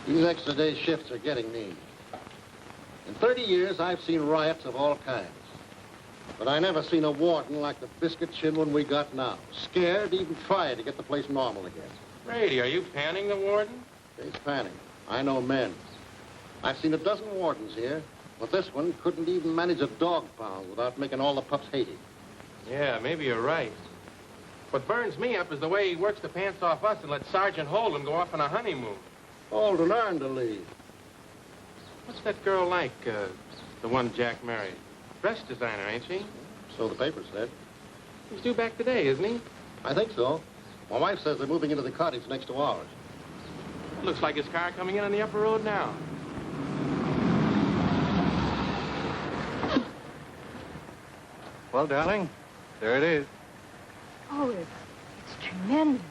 These extra day shifts are getting me. In 30 years, I've seen riots of all kinds. But I never seen a warden like the biscuit-chin one we got now. Scared to even try to get the place normal again. Brady, are you panning the warden? He's panning. I know men. I've seen a dozen wardens here, but this one couldn't even manage a dog pound without making all the pups hate him. Yeah, maybe you're right. What burns me up is the way he works the pants off us and lets Sergeant Holden go off on a honeymoon. Holden earned to leave. What's that girl like, the one Jack married? Dress designer, ain't she? So the paper said. He's due back today, isn't he? I think so. My wife says they're moving into the cottage next to ours. Looks like his car coming in on the upper road now. Well, darling, there it is. Oh, it's tremendous.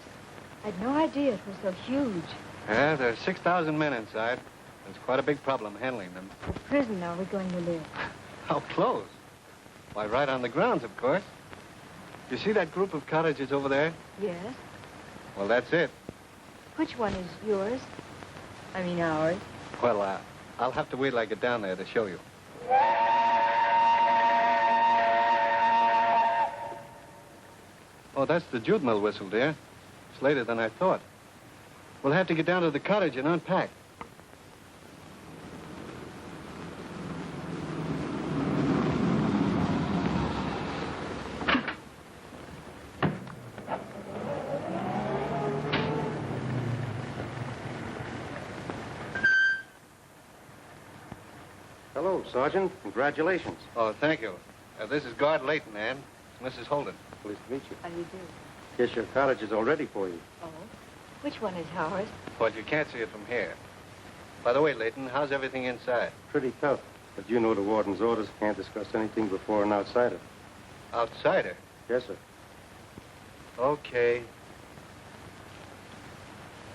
I'd no idea it was so huge. Yeah, there's 6,000 men inside. It's quite a big problem handling them. What prison are we going to live? How close? Why, right on the grounds, of course. You see that group of cottages over there? Yes. Well, that's it. Which one is yours? I mean ours. Well, I'll have to wait till I get down there to show you. Oh, that's the jute mill whistle, dear. It's later than I thought. We'll have to get down to the cottage and unpack. Hello, Sergeant. Congratulations. Oh, thank you. This is Guard Layton, Ann. It's Mrs. Holden. Pleased to meet you. How do you do? Guess your cottage is all ready for you. Oh? Which one is ours? But you can't see it from here. By the way, Layton, how's everything inside? Pretty tough. But you know the warden's orders can't discuss anything before an outsider. Outsider? Yes, sir. Okay.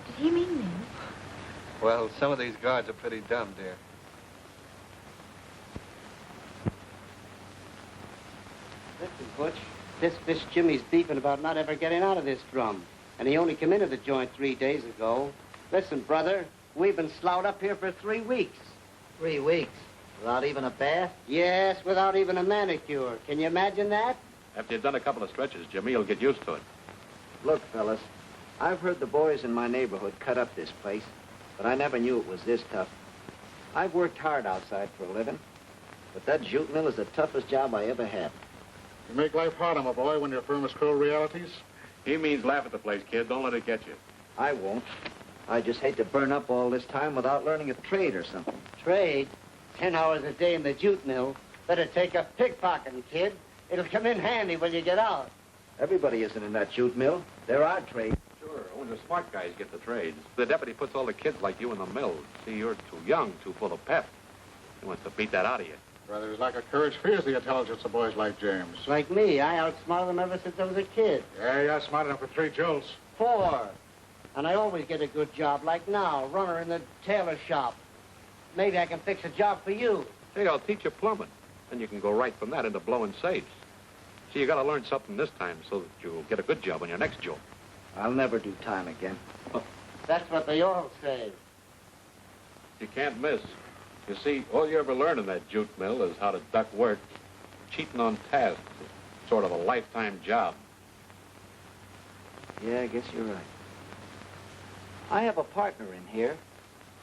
Did he mean me? Well, some of these guards are pretty dumb, dear. Listen, Butch, this Jimmy's beefing about not ever getting out of this drum. And he only came into the joint 3 days ago. Listen, brother, we've been sloughed up here for 3 weeks. 3 weeks? Without even a bath? Yes, without even a manicure. Can you imagine that? After you've done a couple of stretches, Jimmy, you'll get used to it. Look, fellas, I've heard the boys in my neighborhood cut up this place, but I never knew it was this tough. I've worked hard outside for a living, but that jute mill is the toughest job I ever had. You make life harder, my boy, when your firm is cold realities. He means laugh at the place, kid. Don't let it get you. I won't. I just hate to burn up all this time without learning a trade or something. Trade? 10 hours a day in the jute mill. Better take up pickpocketing, kid. It'll come in handy when you get out. Everybody isn't in that jute mill. There are trades. Sure, only the smart guys get the trades. The deputy puts all the kids like you in the mill. See, you're too young, too full of pep. He wants to beat that out of you. Brothers like a courage fears the intelligence of boys like James. Like me, I outsmarted them ever since I was a kid. Yeah, I smarted him for 3 jolts. 4. And I always get a good job, like now, runner in the tailor shop. Maybe I can fix a job for you. Hey, I'll teach you plumbing. Then you can go right from that into blowing safes. See, you got to learn something this time so that you'll get a good job on your next job. I'll never do time again. That's what they all say. You can't miss. You see, all you ever learn in that jute mill is how to duck work. Cheating on tasks is sort of a lifetime job. Yeah, I guess you're right. I have a partner in here.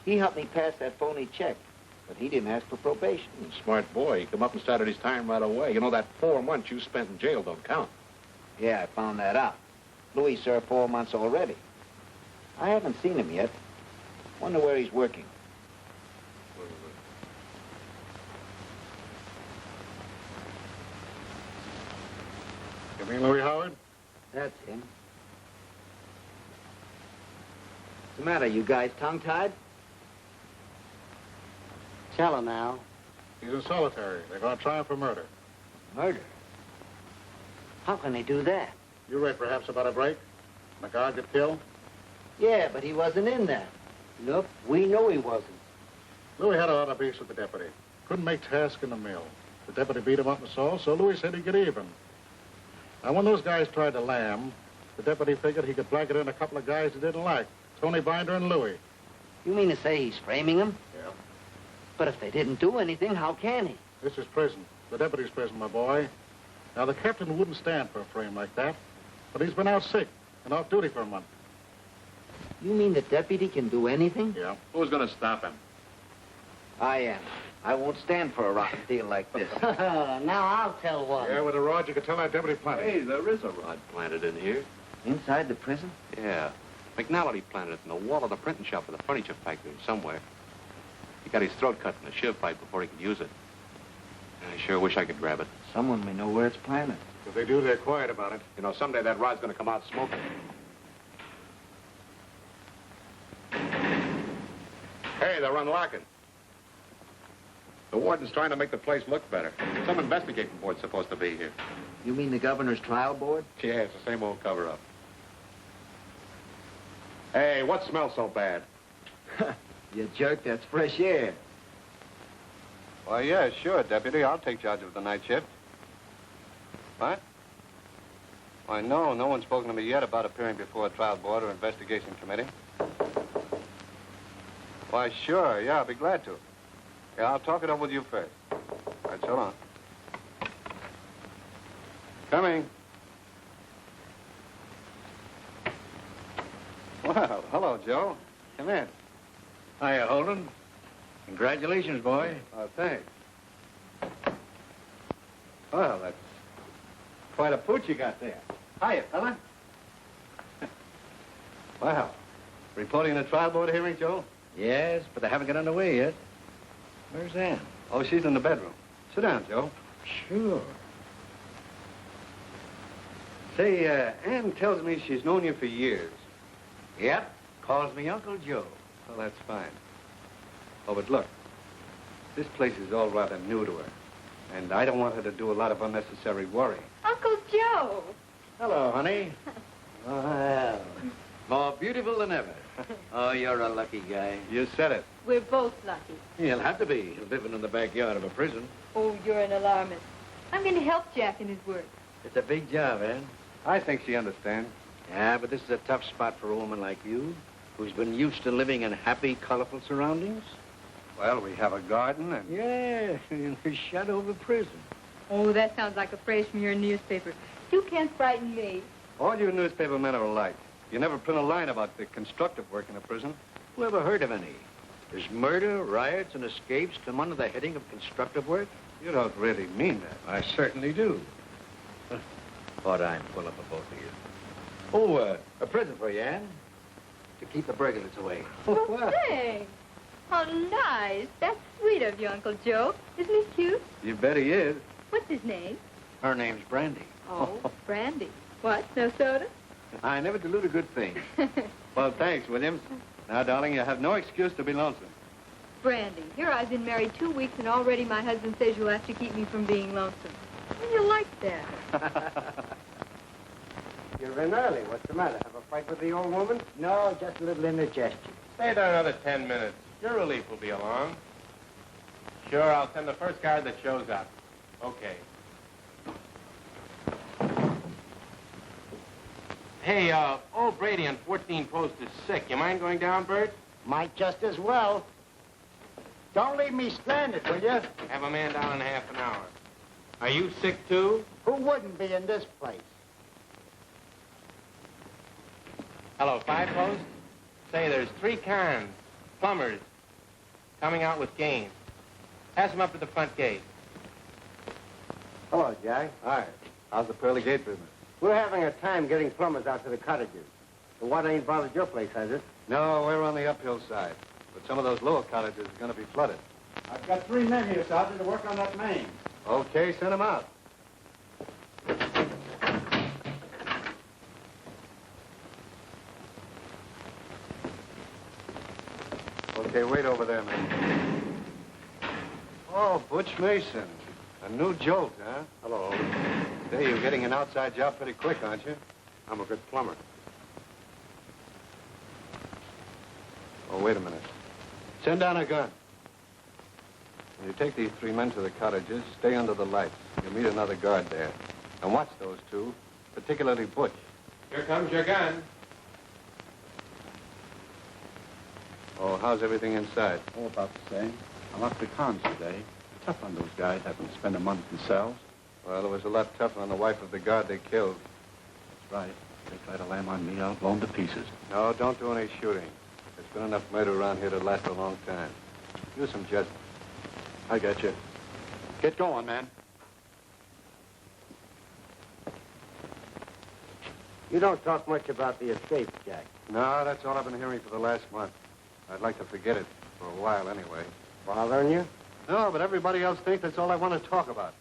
He helped me pass that phony check, but he didn't ask for probation. Smart boy. He come up and started his time right away. You know, that 4 months you spent in jail don't count. Yeah, I found that out. Louis served 4 months already. I haven't seen him yet. Wonder where he's working. You mean Louis Howard? That's him. What's the matter, you guys tongue-tied? Tell her now. He's in solitary. They're going to try him for murder. Murder? How can they do that? You read perhaps about a break? And a guard get killed? Yeah, but he wasn't in there. Look, we know he wasn't. Louis had a lot of beefs with the deputy. Couldn't make task in the mill. The deputy beat him up and so Louis said he'd get even. Now, when those guys tried to lamb, the deputy figured he could blanket in a couple of guys he didn't like. Tony Binder and Louis. You mean to say he's framing them? Yeah. But if they didn't do anything, how can he? This is prison. The deputy's prison, my boy. Now, the captain wouldn't stand for a frame like that, but he's been out sick and off duty for a month. You mean the deputy can do anything? Yeah. Who's going to stop him? I am. I won't stand for a rotten deal like this. Now I'll tell one. Yeah, with a rod, you could tell that deputy plenty. Hey, there is a rod planted in here. Inside the prison? Yeah. McNally planted it in the wall of the printing shop of the furniture factory somewhere. He got his throat cut in a shiv pipe before he could use it. I sure wish I could grab it. Someone may know where it's planted. If they do, they're quiet about it. You know, someday that rod's going to come out smoking. Hey, they're unlocking. The warden's trying to make the place look better. Some investigating board's supposed to be here. You mean the governor's trial board? Yeah, it's the same old cover-up. Hey, what smells so bad? You jerk, that's fresh air. Why, yeah, sure, Deputy. I'll take charge of the night shift. What? Why, no one's spoken to me yet about appearing before a trial board or investigation committee. Why, sure, yeah, I'll be glad to. Yeah, I'll talk it over with you first. All right, so long. Coming. Well, hello, Joe. Come in. Hiya, Holden. Congratulations, boy. Oh, thanks. Well, that's quite a pooch you got there. Hiya, fella. Wow. Reporting the trial board hearing, Joe? Yes, but they haven't got underway yet. Where's Ann? Oh, she's in the bedroom. Sit down, Joe. Sure. Say, Ann tells me she's known you for years. Yep. Calls me Uncle Joe. Well, that's fine. Oh, but look, this place is all rather new to her, and I don't want her to do a lot of unnecessary worrying. Uncle Joe. Hello, honey. Well, More beautiful than ever. oh, you're a lucky guy. You said it. We're both lucky. He'll have to be, living in the backyard of a prison. Oh, you're an alarmist. I'm going to help Jack in his work. It's a big job, Ann. I think she understands. Yeah, but this is a tough spot for a woman like you, who's been used to living in happy, colorful surroundings. Well, we have a garden and... Yeah, in the shadow of a prison. Oh, that sounds like a phrase from your newspaper. You can't frighten me. All you newspaper men are alike. You never print a line about the constructive work in a prison. Who ever heard of any? Does murder, riots, and escapes come under the heading of constructive work? You don't really mean that. I certainly do. Thought I'm full up of both of you. Oh, a present for you, Ann. To keep the burglars away. Well, thanks. How nice. That's sweet of you, Uncle Joe. Isn't he cute? You bet he is. What's his name? Her name's Brandy. Oh, Brandy. What, no soda? I never dilute a good thing. Well, thanks, Williams. Now, darling, you have no excuse to be lonesome. Brandy, here I've been married 2 weeks, and already my husband says you'll have to keep me from being lonesome. Well, you like that. You're in early. What's the matter? Have a fight with the old woman? No, just a little indigestion. Stay there another 10 minutes. Your relief will be along. Sure, I'll send the first guard that shows up. Okay. Hey, old Brady on 14 Post is sick. You mind going down, Bert? Might just as well. Don't leave me stranded, will you? Have a man down in half an hour. Are you sick, too? Who wouldn't be in this place? Hello, 5 Post? Say, there's 3 cons, plumbers, coming out with games. Pass them up to the front gate. Hello, Jack. Hi. How's the pearly gate business? We're having a time getting plumbers out to the cottages. The water ain't bothered your place, has it? No, we're on the uphill side. But some of those lower cottages are going to be flooded. I've got 3 men here, Sergeant, to work on that main. Okay, send them out. Okay, wait over there, man. Oh, Butch Mason. A new jolt, huh? Hello. Say, you're getting an outside job pretty quick, aren't you? I'm a good plumber. Oh, wait a minute. Send down a gun. When you take these 3 men to the cottages, stay under the lights. You'll meet another guard there. And watch those 2, particularly Butch. Here comes your gun. Oh, how's everything inside? Oh, about the same. I locked the cons today. Tough on those guys having to spend a month themselves. Well, it was a lot tougher on the wife of the guard they killed. That's right. They try to lam on me, I'll blow them to pieces. No, don't do any shooting. There's been enough murder around here to last a long time. Use some judgment. I got you. Get going, man. You don't talk much about the escape, Jack. No, that's all I've been hearing for the last month. I'd like to forget it for a while anyway. Bothering you? No, but everybody else thinks that's all I want to talk about.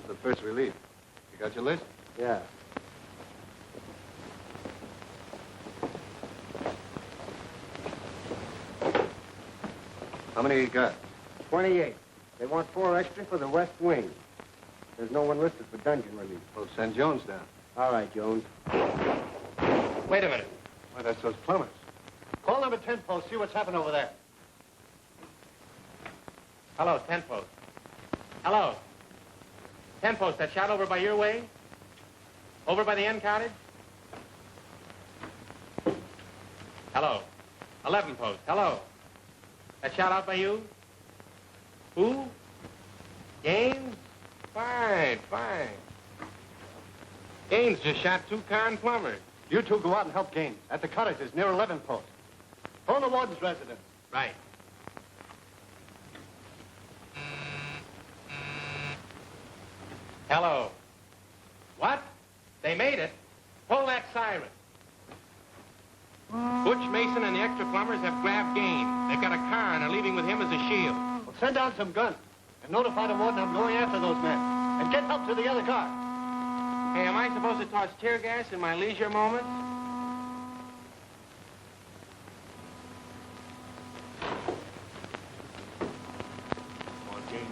The first relief. You got your list? Yeah. How many you got? 28. They want 4 extra for the West Wing. There's no one listed for dungeon relief. Well, send Jones down. All right, Jones. Wait a minute. Why, that's those plumbers. Call number 10 post, see what's happened over there. Hello, 10 post. Hello. 10 post, that shot over by your way? Over by the end cottage? Hello. 11 post, hello. That shot out by you? Who? Gaines? Fine, fine. Gaines just shot 2 con plumbers. You two go out and help Gaines at the cottages near 11 post. Phone the warden's residence. Right. Hello. What? They made it? Pull that siren. Butch Mason and the extra plumbers have grabbed Gaines. They've got a car and are leaving with him as a shield. Well, send down some guns and notify the warden I'm going after those men. And get help to the other car. Hey, am I supposed to toss tear gas in my leisure moments?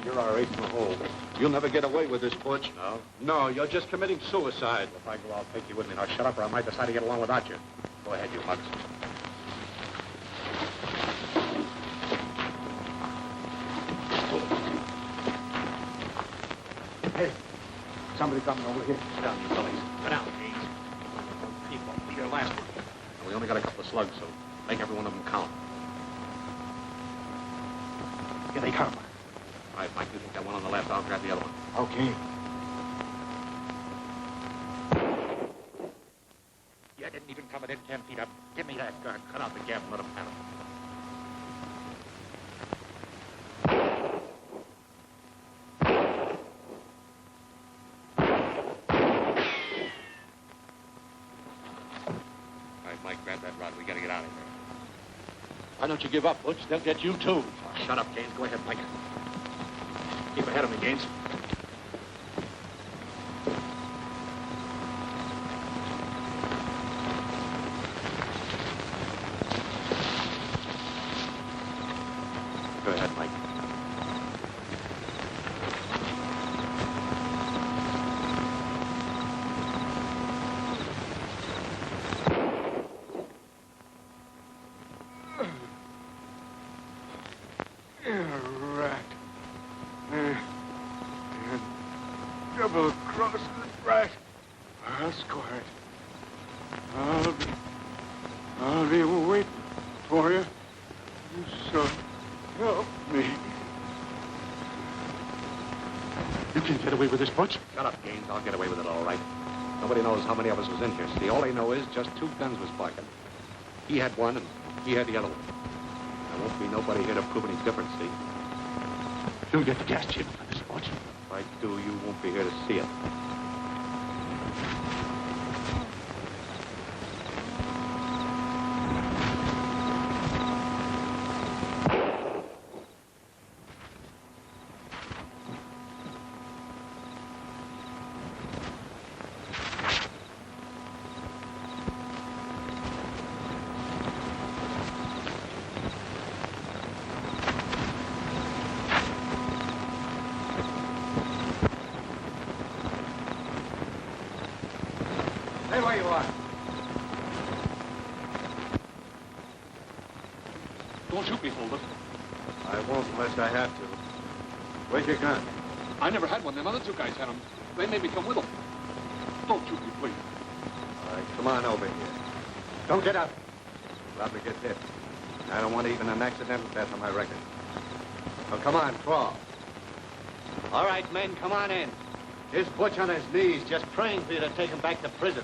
You're our ace in the hole. You'll never get away with this, Butch. No? No, you're just committing suicide. If I go, I'll take you with me. Now, shut up, or I might decide to get along without you. Go ahead, you mugs. Hey, somebody coming over here. Sit down, you fellas. Sit down, please. People, be your last one. And we only got a couple of slugs, so make every one of them count. Here they come. All right, Mike, you take that one on the left. I'll grab the other one. Okay. You didn't even come within 10 feet up. Give me that gun. Cut out the gap and let them have it. All right, Mike, grab that rod. We gotta get out of here. Why don't you give up, Butch? They'll get you, too. Oh, shut up, Gaines. Go ahead, Mike. Keep ahead of me, Gaines. Go ahead, Mike. Double-crossing rat. That's quiet. I'll be waiting for you. So help me. You can't get away with this, Butch. Shut up, Gaines. I'll get away with it all right. Nobody knows how many of us was in here. See, all they know is just 2 guns was barking. He had one, and he had the other one. There won't be nobody here to prove any difference, see? You'll get the gas chamber for this, Butch. If I do, you won't be here to see it. Stay where you are. Don't shoot me, Holden. I won't unless I have to. Where's your gun? I never had one. Them other two guys had them. They made me come with them. Don't shoot me, please. All right, come on over here. Don't get up. Probably get hit. I don't want even an accidental death on my record. Well, come on, crawl. All right, men, come on in. Here's Butch on his knees, just praying for you to take him back to prison.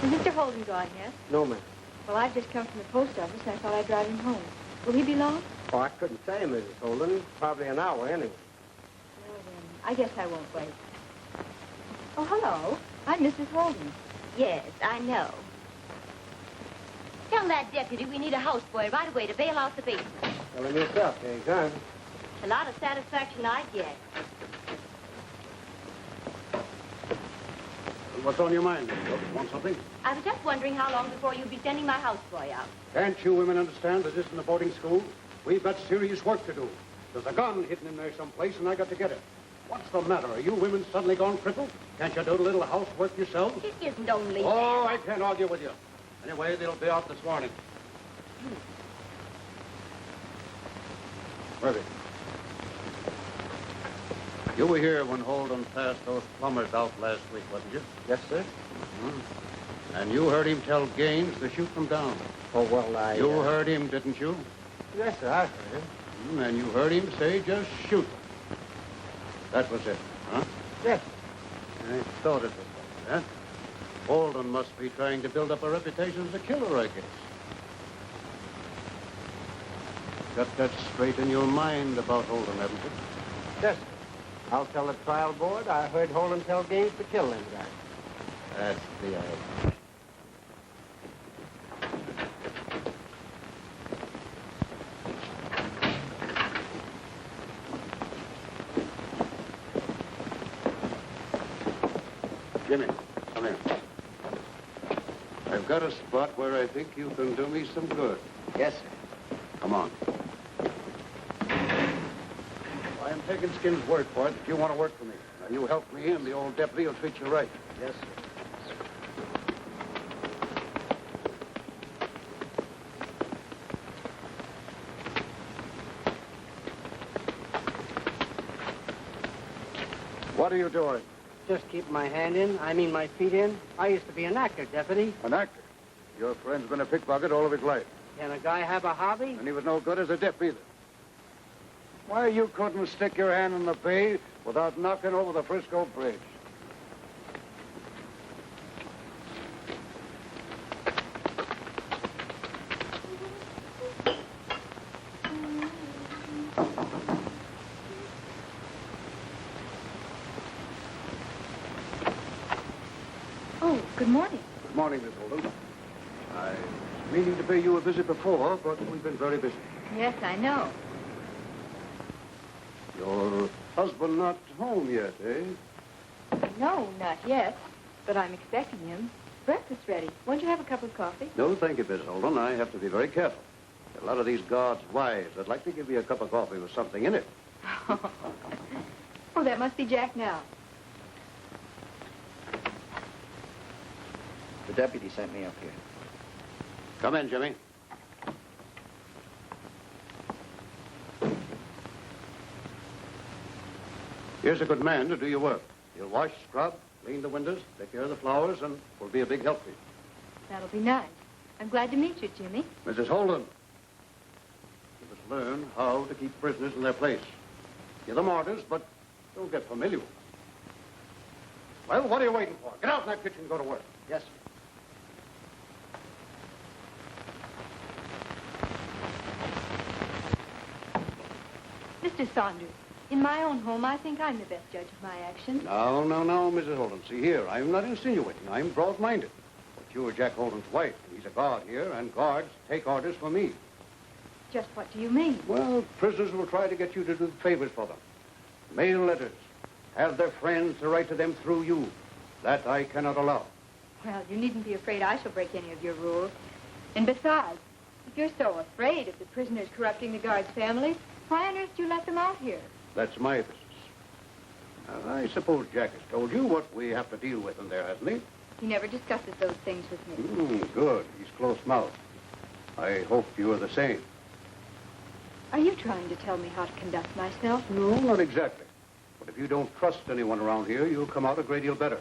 Is Mr. Holden gone yet? No, ma'am. Well, I've just come from the post office, and I thought I'd drive him home. Will he be long? Oh, I couldn't say, Mrs. Holden. Probably an hour, anyway. Well, then, I guess I won't wait. Oh, hello. I'm Mrs. Holden. Yes, I know. Tell that deputy we need a houseboy right away to bail out the basement. Tell him yourself, there you go. A lot of satisfaction I'd get. What's on your mind, Miss? Want something? I was just wondering how long before you'd be sending my houseboy out. Can't you women understand that this isn't a boarding school? We've got serious work to do. There's a gun hidden in there someplace, and I got to get it. What's the matter? Are you women suddenly gone crippled? Can't you do a little housework yourselves? It isn't only Oh, I can't argue with you. Anyway, they'll be out this morning. Murphy. You were here when Holden passed those plumbers out last week, wasn't you? Yes, sir. Mm-hmm. And you heard him tell Gaines to shoot them down. Oh, well, You heard him, didn't you? Yes, sir, I heard him. And you heard him say, just shoot them. That was it, huh? Yes. I thought it was that, huh? Holden must be trying to build up a reputation as a killer, I guess. Got that straight in your mind about Holden, haven't you? Yes, sir. I'll tell the trial board I heard Holden tell Gaines to kill them guys. That's the idea. Jimmy, come here. I've got a spot where I think you can do me some good. Yes, sir. Come on. I'm taking Skin's word for it that you want to work for me. Now, you help me, and the old deputy will treat you right. Yes, sir. What are you doing? Just keep my my feet in. I used to be an actor, deputy. An actor. Your friend's been a pickpocket all of his life. Can a guy have a hobby? And he was no good as a dip either. Why you couldn't stick your hand in the bay without knocking over the Frisco Bridge? Oh, good morning. Good morning, Miss Holden. I was meaning to pay you a visit before, but we've been very busy. Yes, I know. Your husband not home yet, eh? No, not yet. But I'm expecting him. Breakfast's ready. Won't you have a cup of coffee? No, thank you, Miss Holden. I have to be very careful. A lot of these guards' wives would like to give you a cup of coffee with something in it. Oh, that must be Jack now. The deputy sent me up here. Come in, Jimmy. Here's a good man to do your work. He'll wash, scrub, clean the windows, take care of the flowers, and we'll be a big help to you. That'll be nice. I'm glad to meet you, Jimmy. Mrs. Holden, you must learn how to keep prisoners in their place. Give them orders, but don't get familiar with them. Well, what are you waiting for? Get out in that kitchen and go to work. Yes, sir. Mr. Saunders, in my own home, I think I'm the best judge of my actions. No, Mrs. Holden. See here, I'm not insinuating. I'm broad-minded. But you're Jack Holden's wife. He's a guard here, and guards take orders from me. Just what do you mean? Well, prisoners will try to get you to do favors for them. Mail letters. Have their friends to write to them through you. That I cannot allow. Well, you needn't be afraid I shall break any of your rules. And besides, if you're so afraid of the prisoners corrupting the guard's family, why on earth do you let them out here? That's my business. I suppose Jack has told you what we have to deal with in there, hasn't he? He never discusses those things with me. Good. He's close-mouthed. I hope you're the same. Are you trying to tell me how to conduct myself? No, not exactly. But if you don't trust anyone around here, you'll come out a great deal better.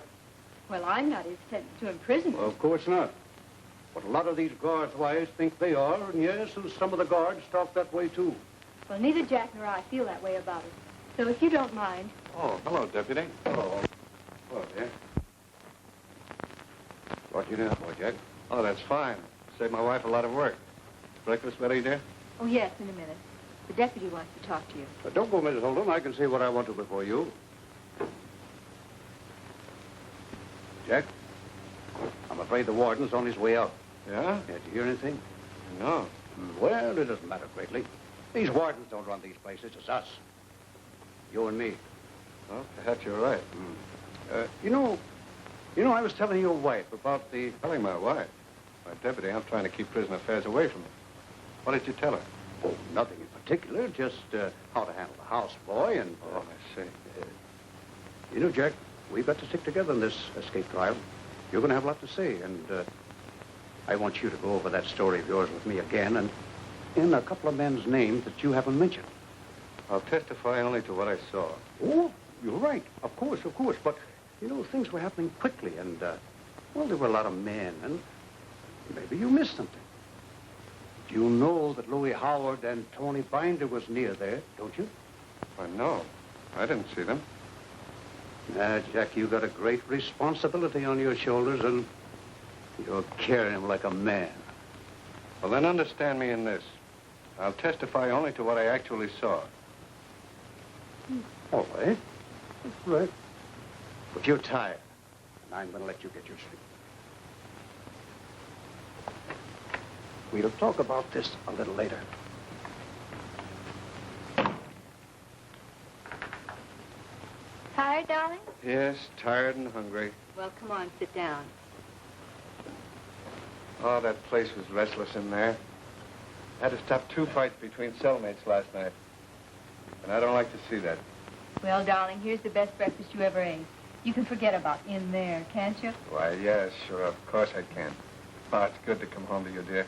Well, I'm not as sentenced to imprisonment. Well, of course not. But a lot of these guards' wives think they are, and yes, and some of the guards talk that way, too. Well, neither Jack nor I feel that way about it. So if you don't mind... Oh, hello, Deputy. Hello. Hello, dear. What you doing for, Jack? Oh, that's fine. Saved my wife a lot of work. Breakfast ready, dear? Oh, yes, in a minute. The deputy wants to talk to you. Don't go, Mrs. Holden. I can say what I want to before you. Jack, I'm afraid the warden's on his way out. Yeah? Did you hear anything? No. Well, it doesn't matter greatly. These wardens don't run these places. It's us. You and me. Well, perhaps you're right. You know, I was telling your wife about the... Telling my wife? My deputy, I'm trying to keep prison affairs away from her. What did you tell her? Oh, nothing in particular. Just how to handle the houseboy and... Oh, I see. You know, Jack, we've got to stick together in this escape trial. You're going to have a lot to say, and I want you to go over that story of yours with me again, and in a couple of men's names that you haven't mentioned. I'll testify only to what I saw. Oh, you're right. Of course. But, you know, things were happening quickly, and, well, there were a lot of men, and maybe you missed something. Do you know that Louis Howard and Tony Binder was near there, don't you? Why, no. I didn't see them. Jack, you got a great responsibility on your shoulders, and you're carrying him like a man. Well, then understand me in this. I'll testify only to what I actually saw. All right. All right. But you're tired, and I'm going to let you get your sleep. We'll talk about this a little later. Tired, darling? Yes, tired and hungry. Well, come on, sit down. Oh, that place was restless in there. Had to stop 2 fights between cellmates last night. And I don't like to see that. Well, darling, here's the best breakfast you ever ate. You can forget about in there, can't you? Why, yes, sure, of course I can. Oh, it's good to come home to you, dear.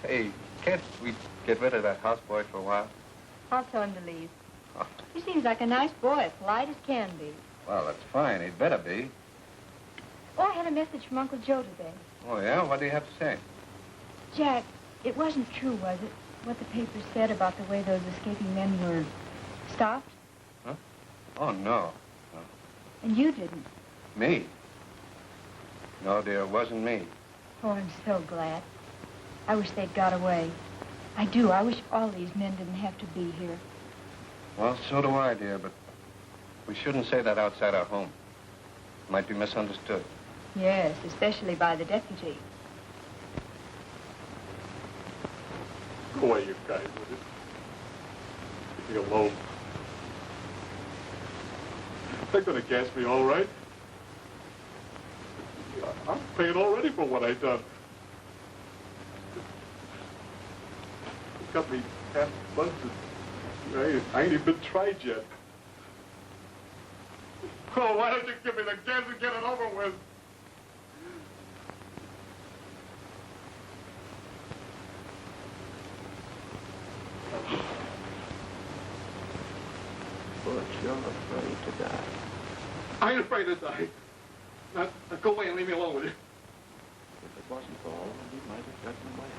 Hey, can't we get rid of that houseboy for a while? I'll tell him to leave. Oh. He seems like a nice boy, polite as can be. Well, that's fine. He'd better be. Oh, I had a message from Uncle Joe today. Oh, yeah? What do you have to say? Jack, it wasn't true, was it? What the paper said about the way those escaping men were stopped? Huh? Oh, no. And you didn't. Me? No, dear, it wasn't me. Oh, I'm so glad. I wish they'd got away. I do. I wish all these men didn't have to be here. Well, so do I, dear, but we shouldn't say that outside our home. It might be misunderstood. Yes, especially by the deputy. Go away, you guys, will you? Leave me alone. They're going to gas me all right. I'm paying already for what I done. They got me half busted. I ain't even been tried yet. Oh, why don't you give me the gas and get it over with? Butch, you're afraid to die. I ain't afraid to die. Now, go away and leave me alone with you. If it wasn't for all, you might have gotten away.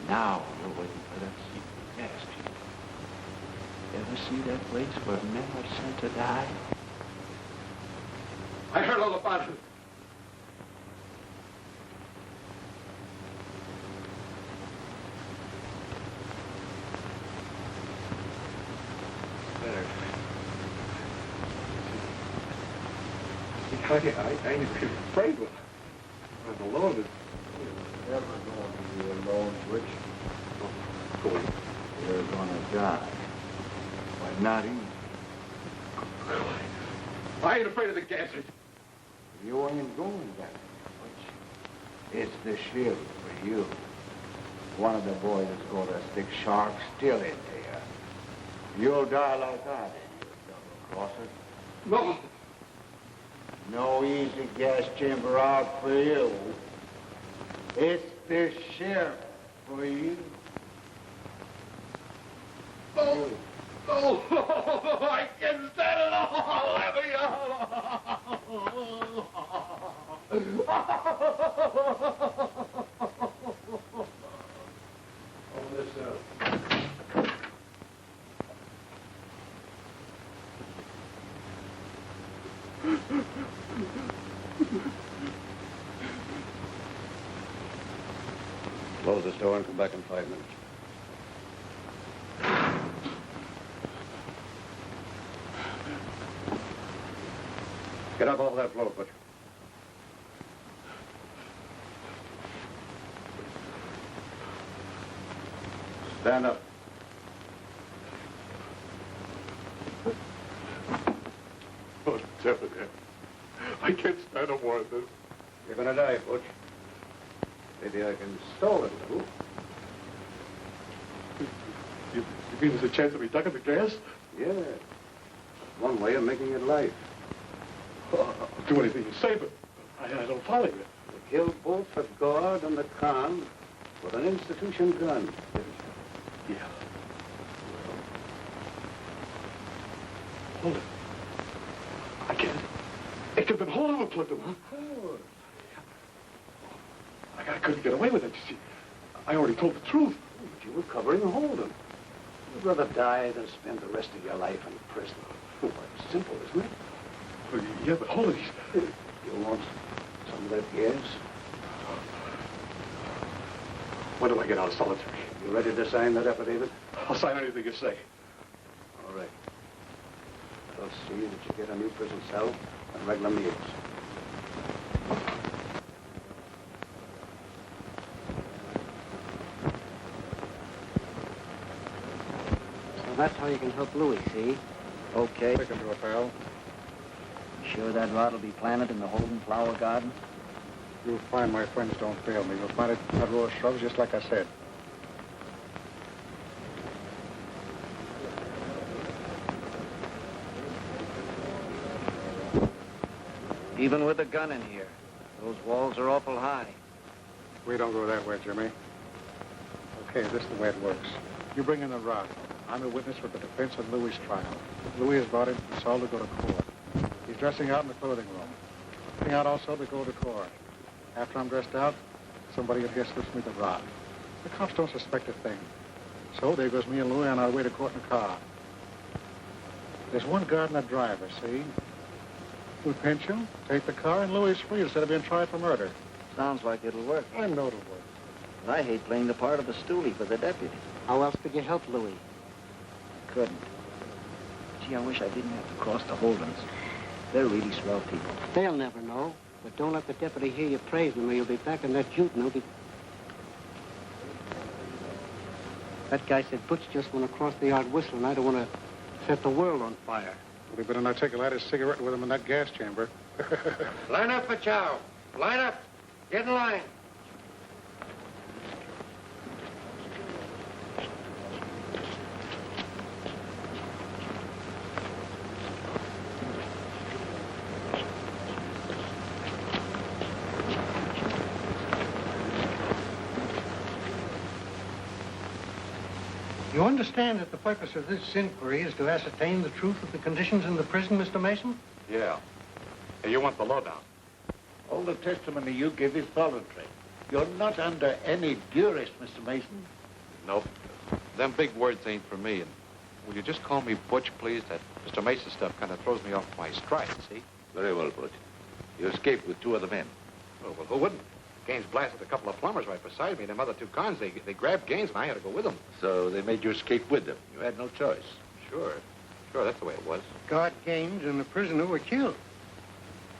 Now you're waiting for that secret gas chamber. Ever see that place where men are sent to die? I heard all about it. I ain't really afraid when I'm alone. You're never going to be alone, Butch. Go away. You're gonna die. But not easy. I ain't afraid of the gas. You ain't going down, Butch. It's the shield for you. One of the boys is going to stick sharp still into you. You'll die like I did, you double-crosser. No. No easy gas chamber out for you. It's the sheriff for you. No. No. I can't stand it all. Let me Close this door and come back in 5 minutes. Get up off that floor, Butch. Stand up. Oh, Jeopardy. I can't stand no more of this. You're gonna die, Butch. Maybe I can stall it a little. You mean there's a chance of me ducking the gas? Yeah. One way of making it life. I'll do anything you say, but I don't follow you. You killed both the guard and the con with an institution gun, didn't you? Yeah. Hold it. I can't. It could have been Holden who plugged him, huh? Of course. I couldn't get away with it, you see. I already told the truth. But you were covering Holden. You'd rather die than spend the rest of your life in prison. Well, it's simple, isn't it? Well, yeah, but Holden, You want some of that gas? When do I get out of solitary? You ready to sign that affidavit? I'll sign anything you say. All right. I'll see that you get a new prison cell and regular meals. So that's how you can help Louis, see? Okay. We can do it, pal. Sure that rod will be planted in the Holden flower garden? You'll find my friends don't fail me. You'll find it in that row of shrubs, just like I said. Even with a gun in here, those walls are awful high. We don't go that way, Jimmy. Okay, this is the way it works. You bring in the rod. I'm a witness for the defense of Louis' trial. Louis has brought him to Saul to go to court. He's dressing out in the clothing room. Dressing out also to go to court. After I'm dressed out, somebody will guess slips me the rod. The cops don't suspect a thing. So there goes me and Louis on our way to court in the car. There's one guard and a driver, see? We pinch him, take the car, and Louis is free instead of being tried for murder. Sounds like it'll work. I know it'll work. But I hate playing the part of a stoolie for the deputy. How else could you help Louis? Couldn't. Gee, I wish I didn't have to cross the Holdens. They're really swell people. They'll never know. But don't let the deputy hear you praising him or you'll be back in that jute and he'll be... That guy said Butch just went across the yard whistling. I don't want to set the world on fire. Well, he better not take a lighted cigarette with him in that gas chamber. Line up for chow. Line up. Get in line. You understand that the purpose of this inquiry is to ascertain the truth of the conditions in the prison, Mr. Mason? Yeah. Hey, you want the lowdown? All the testimony you give is voluntary. You're not under any duress, Mr. Mason. Nope. Them big words ain't for me. And will you just call me Butch, please? That Mr. Mason stuff kind of throws me off my stride, see? Very well, Butch. You escaped with 2 other men. Oh, well, who wouldn't? Gaines blasted a couple of plumbers right beside me. Them other 2 cons, they grabbed Gaines, and I had to go with them. So they made you escape with them. You had no choice. Sure. Sure, that's the way it was. Guard Gaines and the prisoner were killed.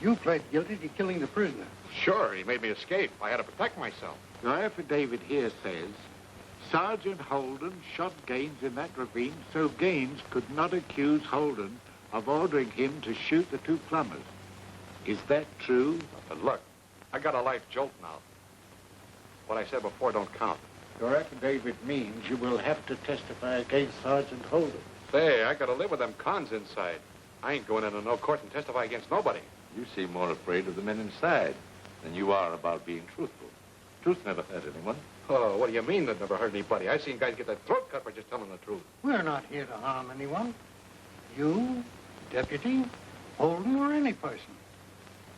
You pled guilty to killing the prisoner. Sure, he made me escape. I had to protect myself. Your affidavit here says Sergeant Holden shot Gaines in that ravine so Gaines could not accuse Holden of ordering him to shoot the 2 plumbers. Is that true? But look, I got a life jolt now. What I said before don't count. Your affidavit means you will have to testify against Sergeant Holden. Say, I gotta live with them cons inside. I ain't going into no court and testify against nobody. You seem more afraid of the men inside than you are about being truthful. Truth never hurt anyone. Oh, what do you mean that never hurt anybody? I've seen guys get their throat cut for just telling the truth. We're not here to harm anyone. You, deputy, Holden, or any person.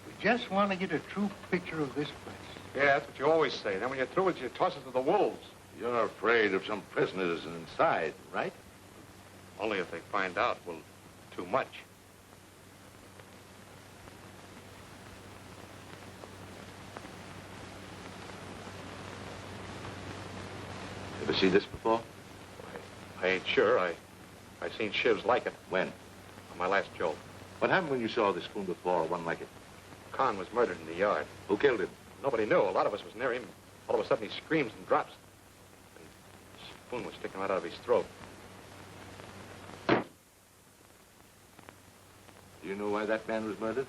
We just want to get a true picture of this place. Yeah, that's what you always say. Then when you're through with it, you toss it to the wolves. You're afraid of some prisoners inside, right? Only if they find out, well, too much. Ever seen this before? I ain't sure. I seen shivs like it. When? On my last jolt. What happened when you saw this spoon before or one like it? Con was murdered in the yard. Who killed him? Nobody knew. A lot of us was near him. All of a sudden, he screams and drops. And the spoon was sticking right out of his throat. Do you know why that man was murdered?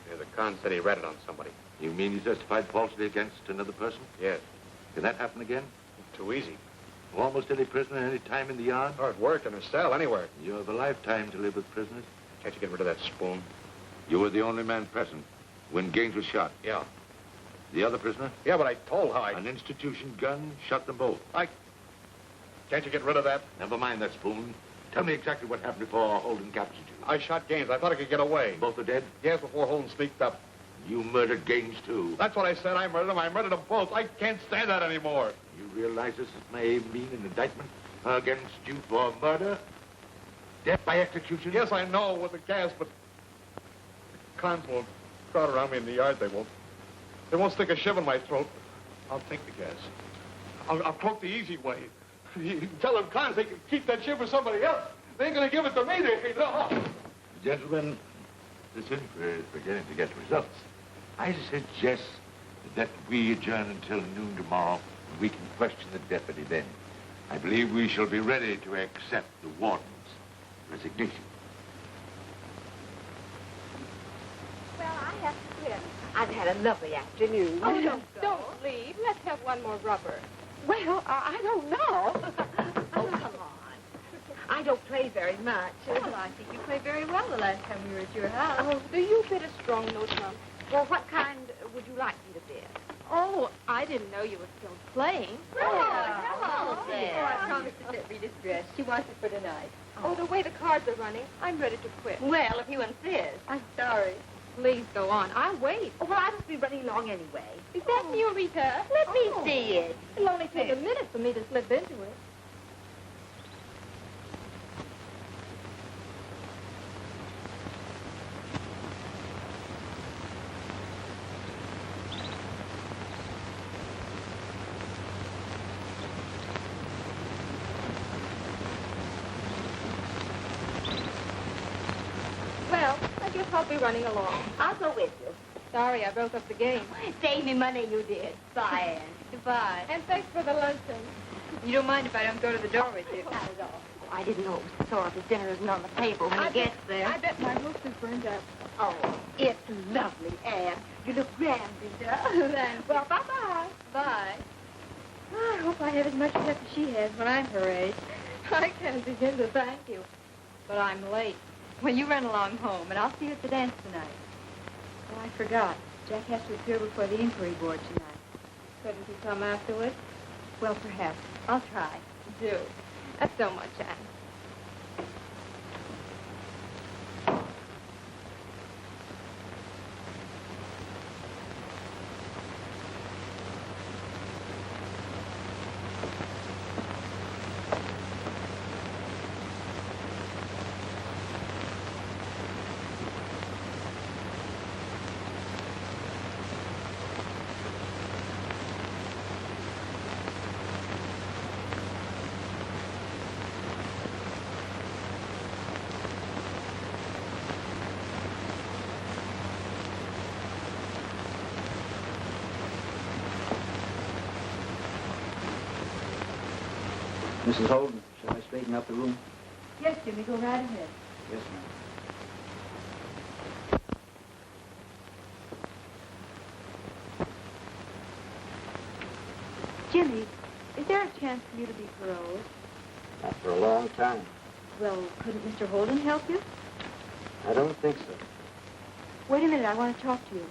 Yeah, the con said he ratted on somebody. You mean he testified falsely against another person? Yes. Can that happen again? Too easy. Almost any prisoner any time in the yard? Or at work, in a cell, anywhere. You have a lifetime to live with prisoners. Can't you get rid of that spoon? You were the only man present when Gaines was shot. Yeah. The other prisoner? Yeah, but I told how An institution gun shot them both. Can't you get rid of that? Never mind that spoon. Tell me exactly what happened before Holden captured you. I shot Gaines. I thought I could get away. Both are dead? Yes, before Holden sneaked up. You murdered Gaines, too. That's what I said. I murdered him. I murdered them both. I can't stand that anymore. You realize this may mean an indictment against you for murder? Death by execution? Yes, I know with the gas, but the cons won't crowd around me in the yard. They won't. They won't stick a shiv in my throat. I'll take the gas. I'll cloak the easy way. You tell them cons they can keep that shiv for somebody else. They ain't gonna give it to me. They know. Gentlemen, this inquiry is beginning to get results. I suggest that we adjourn until noon tomorrow, and we can question the deputy then. I believe we shall be ready to accept the warden's resignation. Well, I have to quit. I've had a lovely afternoon. Oh, don't leave. Let's have one more rubber. Well, I don't know. Oh, come on. I don't play very much. Well, I think you played very well the last time we were at your house. Oh, do you fit a strong note, Mom? Well, what kind would you like me to bid? Oh, I didn't know you were still playing. hello there. I promised to get Rita's dress. She wants it for tonight. Oh, the way the cards are running, I'm ready to quit. Well, if you insist. I'm sorry. Please go on. I'll wait. Oh, well, I must be running along anyway. Is that you, Rita? Let me see it. It'll only take a minute for me to slip into it. I guess I'll be running along. I'll go with you. Sorry, I broke up the game. Save me money, you did. Bye, Anne. Goodbye. And thanks for the luncheon. You don't mind if I don't go to the door with you? Not at all. Oh, I didn't know it was so if his dinner isn't on the table when he gets there. I bet my roof is burned up. Oh, it's lovely, Anne. You look grand, Rita. Thanks. Well, bye-bye. Bye. I hope I have as much pep as she has when I'm her age. I can't begin to thank you. But I'm late. Well, you run along home, and I'll see you at the dance tonight. Oh, I forgot. Jack has to appear before the inquiry board tonight. Couldn't you come afterwards? Well, perhaps. I'll try. Do. That's so much, Anne. Mrs. Holden, shall I straighten up the room? Yes, Jimmy, go right ahead. Yes, ma'am. Jimmy, is there a chance for you to be paroled? Not for a long time. Well, couldn't Mr. Holden help you? I don't think so. Wait a minute, I want to talk to you.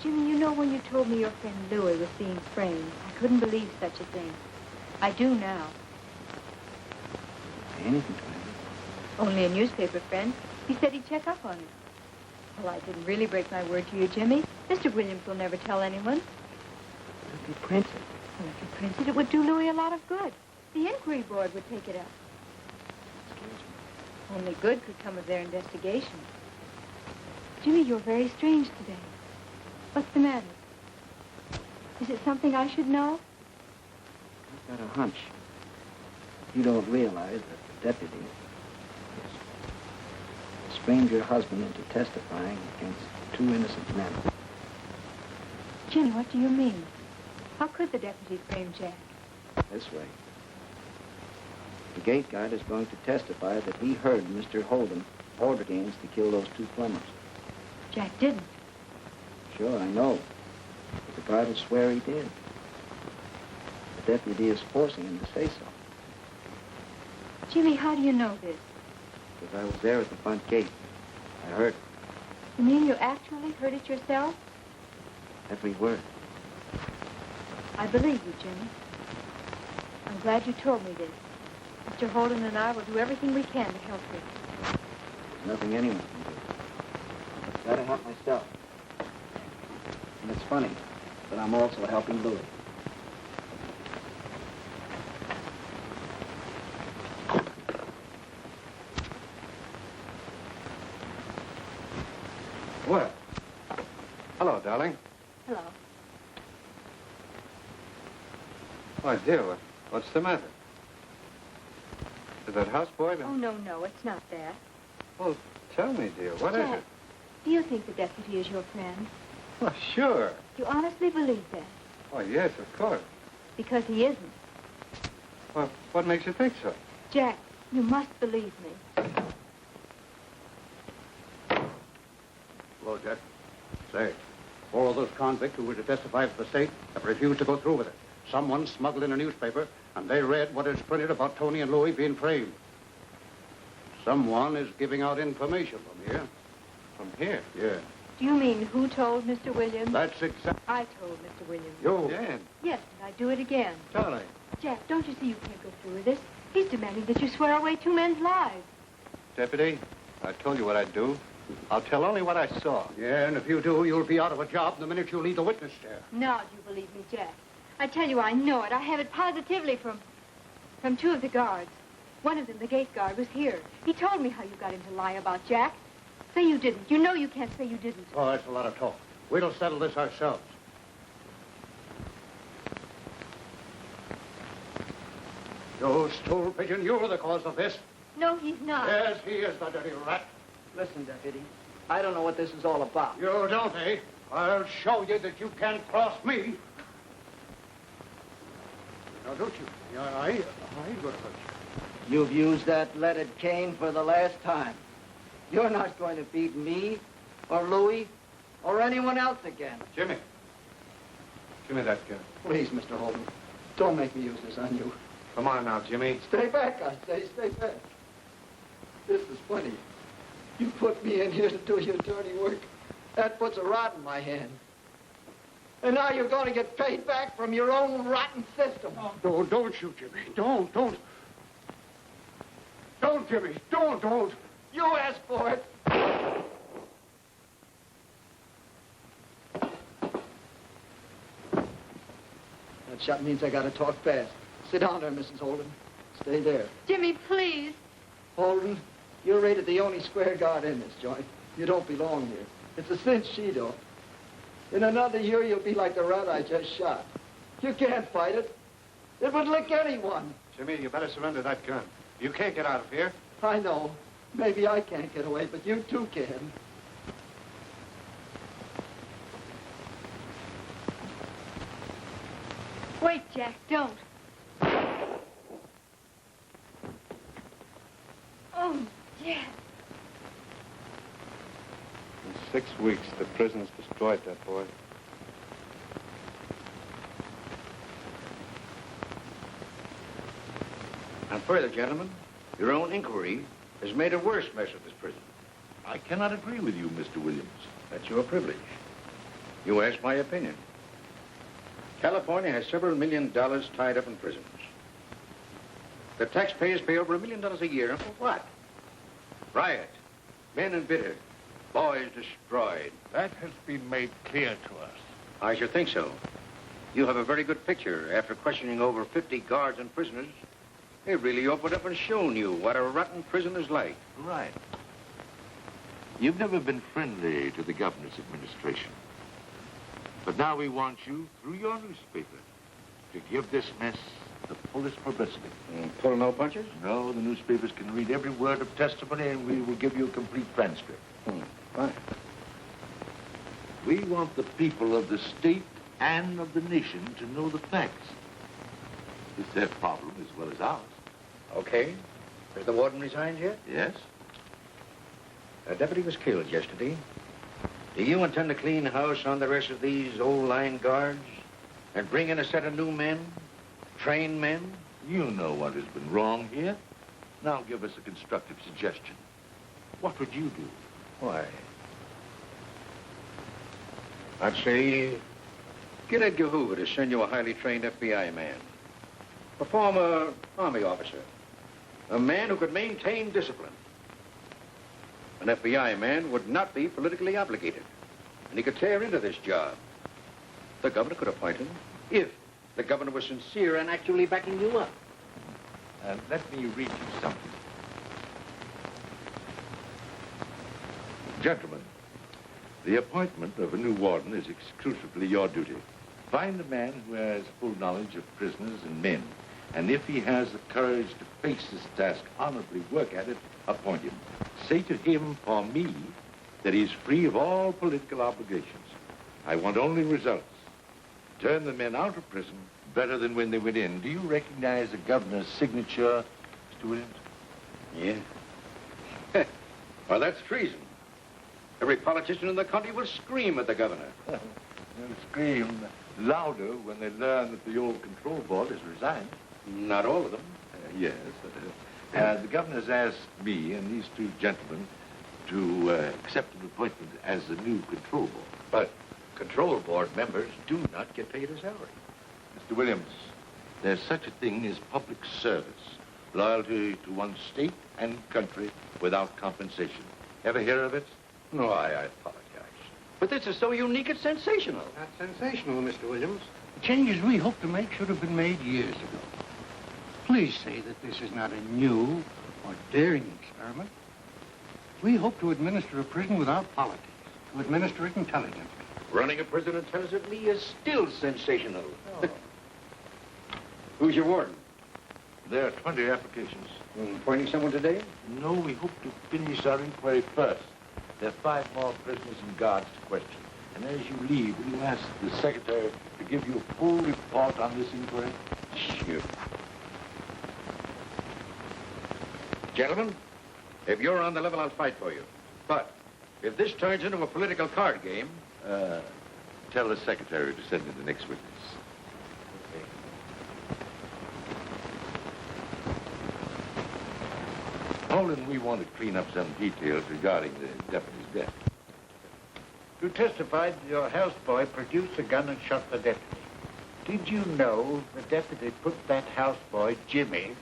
Jimmy, you know when you told me your friend Louis was being framed, I couldn't believe such a thing. I do now. Anything to him? Only a newspaper friend. He said he'd check up on it. Well, I didn't really break my word to you, Jimmy. Mr. Williams will never tell anyone. If he prints it. Well, if you printed it, would do Louis a lot of good. The inquiry board would take it up. Excuse me. Only good could come of their investigation. Jimmy, you're very strange today. What's the matter? Is it something I should know? I've got a hunch. You don't realize that the deputy has framed your husband into testifying against two innocent men. Jimmy, what do you mean? How could the deputy frame Jack? This way. The gate guard is going to testify that he heard Mr. Holden order Ince to kill those two plumbers. Jack didn't. Sure, I know. But the guard will swear he did. The deputy is forcing him to say so. Jimmy, how do you know this? Because I was there at the front gate. I heard it. You mean you actually heard it yourself? Every word. I believe you, Jimmy. I'm glad you told me this. Mr. Holden and I will do everything we can to help you. There's nothing anyone can do. I've got to help myself. And it's funny, but I'm also helping Louis. Well, hello, darling. Hello. Why, dear, what's the matter? Is that houseboy? Oh, no, it's not that. Well, tell me, dear, what is Jack, it? do you think the deputy is your friend? Well, sure. You honestly believe that? Oh, yes, of course. Because he isn't. Well, what makes you think so? Jack, you must believe me. Hello, Jack. Say, 4 of those convicts who were to testify for the state have refused to go through with it. Someone smuggled in a newspaper, and they read what is printed about Tony and Louis being framed. Someone is giving out information from here. From here? Yeah. Do you mean who told Mr. Williams? That's exactly... I told Mr. Williams. You? Dan. Yes, and I'd do it again. Darling. Jack, don't you see you can't go through with this? He's demanding that you swear away 2 men's lives. Deputy, I told you what I'd do. I'll tell only what I saw. Yeah, and if you do, you'll be out of a job the minute you leave the witness chair. Now do you believe me, Jack? I tell you, I know it. I have it positively from 2 of the guards. One of them, the gate guard, was here. He told me how you got him to lie about Jack. Say you didn't. You know you can't say you didn't. Oh, that's a lot of talk. We'll settle this ourselves. You stool pigeon, you're the cause of this. No, he's not. Yes, he is, the dirty rat. Listen, deputy. I don't know what this is all about. You don't, eh? I'll show you that you can't cross me. Now, don't you? I ain't gonna hurt you. You've used that leaded cane for the last time. You're not going to beat me, or Louis, or anyone else again. Jimmy. Give me that gun. Please, Mr. Holden, don't make me use this on you. Come on now, Jimmy. Stay back, I say, stay back. This is funny. You put me in here to do your dirty work. That puts a rod in my hand. And now you're going to get paid back from your own rotten system. Don't shoot, Jimmy. Don't. Don't, Jimmy. Don't. You asked for it. That shot means I gotta talk fast. Sit down there, Mrs. Holden. Stay there. Jimmy, please. Holden, you're rated the only square guard in this joint. You don't belong here. It's a cinch she don't. In another year, you'll be like the rat I just shot. You can't fight it. It would lick anyone. Jimmy, you better surrender that gun. You can't get out of here. I know. Maybe I can't get away, but you too can. Wait, Jack, don't. Oh, Jack. In 6 weeks, the prison's destroyed that boy. And further, gentlemen, your own inquiry has made a worse mess of this prison. I cannot agree with you, Mr. Williams. That's your privilege. You asked my opinion. California has several $1 million tied up in prisons. The taxpayers pay over $1 million a year, and for what? Riot, men embittered, boys destroyed. That has been made clear to us. I should think so. You have a very good picture. After questioning over 50 guards and prisoners, they've really opened up and shown you what a rotten prison is like. Right. You've never been friendly to the governor's administration. But now we want you, through your newspaper, to give this mess the fullest publicity. Pull no punches? No, the newspapers can read every word of testimony, and we will give you a complete transcript. Fine. We want the people of the state and of the nation to know the facts. It's their problem as well as ours. Okay. Has the warden resigned yet? Yes? A deputy was killed yesterday. Do you intend to clean house on the rest of these old line guards and bring in a set of new men, trained men? You know what has been wrong here. Now give us a constructive suggestion. What would you do? Why? I'd say, get Edgar Hoover to send you a highly trained FBI man. A former Army officer. A man who could maintain discipline. An FBI man would not be politically obligated, and he could tear into this job. The governor could appoint him if the governor was sincere and actually backing you up. Let me read you something. Gentlemen, the appointment of a new warden is exclusively your duty. Find a man who has full knowledge of prisoners and men, and if he has the courage to face this task honorably, work at it, appoint him. Say to him, for me, that he is free of all political obligations. I want only results. Turn the men out of prison better than when they went in. Do you recognize the governor's signature, Mr. Williams? Yeah. Well, that's treason. Every politician in the country will scream at the governor. They'll scream louder when they learn that the old control board has resigned. Not all of them. Yes. The governor's asked me and these two gentlemen to accept an appointment as the new control board. But control board members do not get paid a salary. Mr. Williams, there's such a thing as public service, loyalty to one's state and country without compensation. Ever hear of it? No, I apologize. But this is so unique, it's sensational. Not sensational, Mr. Williams. The changes we hope to make should have been made years ago. Please say that this is not a new or daring experiment. We hope to administer a prison without politics, to administer it intelligently. Running a prison intelligently is still sensational. Oh. Who's your warden? There are 20 applications. Appointing someone today? No, we hope to finish our inquiry first. There are 5 more prisoners and guards to question. And as you leave, will you ask the secretary to give you a full report on this inquiry? Sure. Gentlemen, if you're on the level, I'll fight for you. But if this turns into a political card game... Tell the secretary to send in the next witness. Okay. Holden, we want to clean up some details regarding the deputy's death. You testified that your houseboy produced a gun and shot the deputy. Did you know the deputy put that houseboy, Jimmy,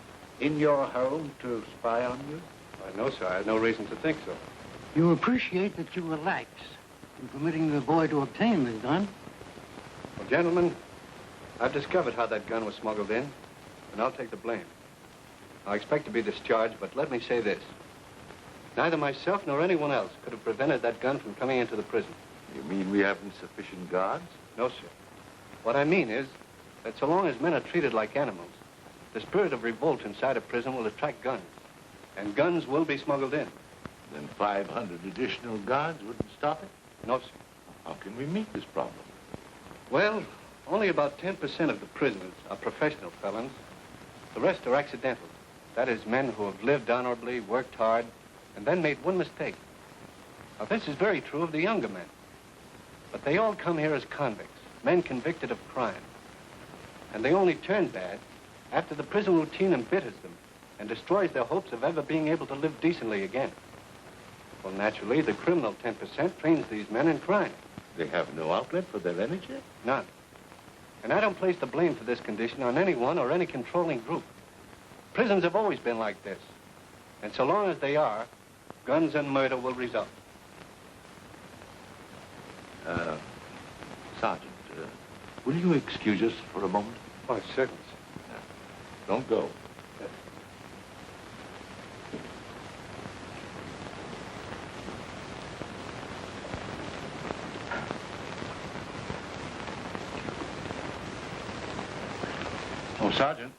in your home to spy on you? No, sir. I have no reason to think so. You appreciate that you were lax in permitting the boy to obtain the gun? Well, gentlemen, I've discovered how that gun was smuggled in, and I'll take the blame. I expect to be discharged, but let me say this. Neither myself nor anyone else could have prevented that gun from coming into the prison. You mean we haven't sufficient guards? No, sir. What I mean is that so long as men are treated like animals, the spirit of revolt inside a prison will attract guns, and guns will be smuggled in. Then 500 additional guards wouldn't stop it? No, sir. How can we meet this problem? Well, only about 10% of the prisoners are professional felons. The rest are accidental. That is, men who have lived honorably, worked hard, and then made one mistake. Now, this is very true of the younger men. But they all come here as convicts, men convicted of crime. And they only turn bad after the prison routine embitters them and destroys their hopes of ever being able to live decently again. Well, naturally, the criminal 10% trains these men in crime. They have no outlet for their energy? None. And I don't place the blame for this condition on anyone or any controlling group. Prisons have always been like this. And so long as they are, guns and murder will result. Sergeant, will you excuse us for a moment? Oh, certainly, sir. Don't go. Oh, Sergeant.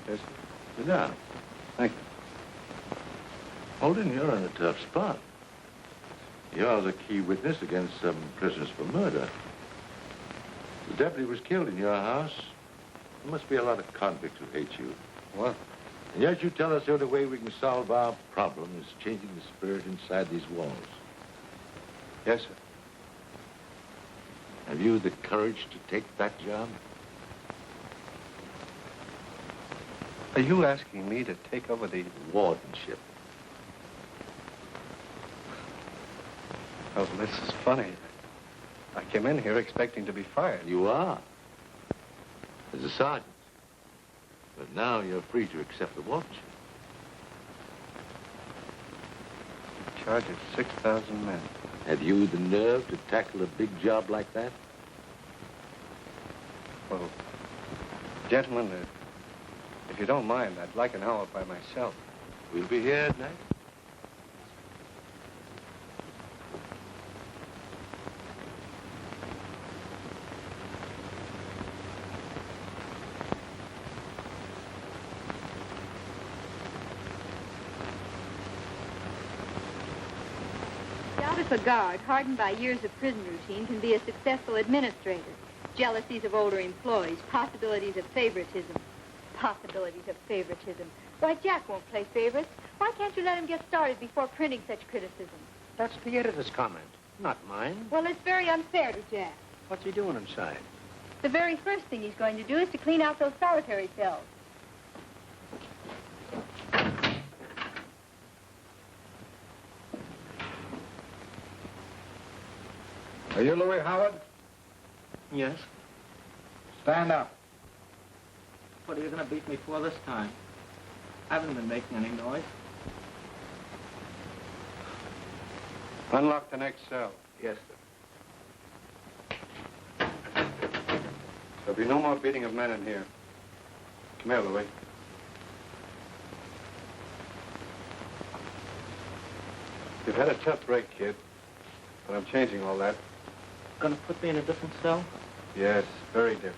Yes, Sit down. thank you. Holden, you're in a tough spot. You're the key witness against some prisoners for murder. The deputy was killed in your house. There must be a lot of convicts who hate you. What? And yet you tell us the only way we can solve our problem is changing the spirit inside these walls. Yes, sir. Have you the courage to take that job? Are you asking me to take over the wardenship? Oh, this is funny. I came in here expecting to be fired. You are. As a sergeant. But now you're free to accept the wardenship. In charge of 6,000 men. Have you the nerve to tackle a big job like that? Well, gentlemen, if you don't mind, I'd like an hour by myself. We'll be here at night. Doubtless a guard, hardened by years of prison routine, can be a successful administrator. Jealousies of older employees, possibilities of favoritism. Possibilities of favoritism. Why, Jack won't play favorites. Why can't you let him get started before printing such criticism? That's the editor's comment, not mine. Well, it's very unfair to Jack. What's he doing inside? The very first thing he's going to do is to clean out those solitary cells. Are you Louis Howard? Yes. Stand up. What are you going to beat me for this time? I haven't been making any noise. Unlock the next cell. Yes, sir. There'll be no more beating of men in here. Come here, Louis. You've had a tough break, kid. But I'm changing all that. Going to put me in a different cell? Yes, very different.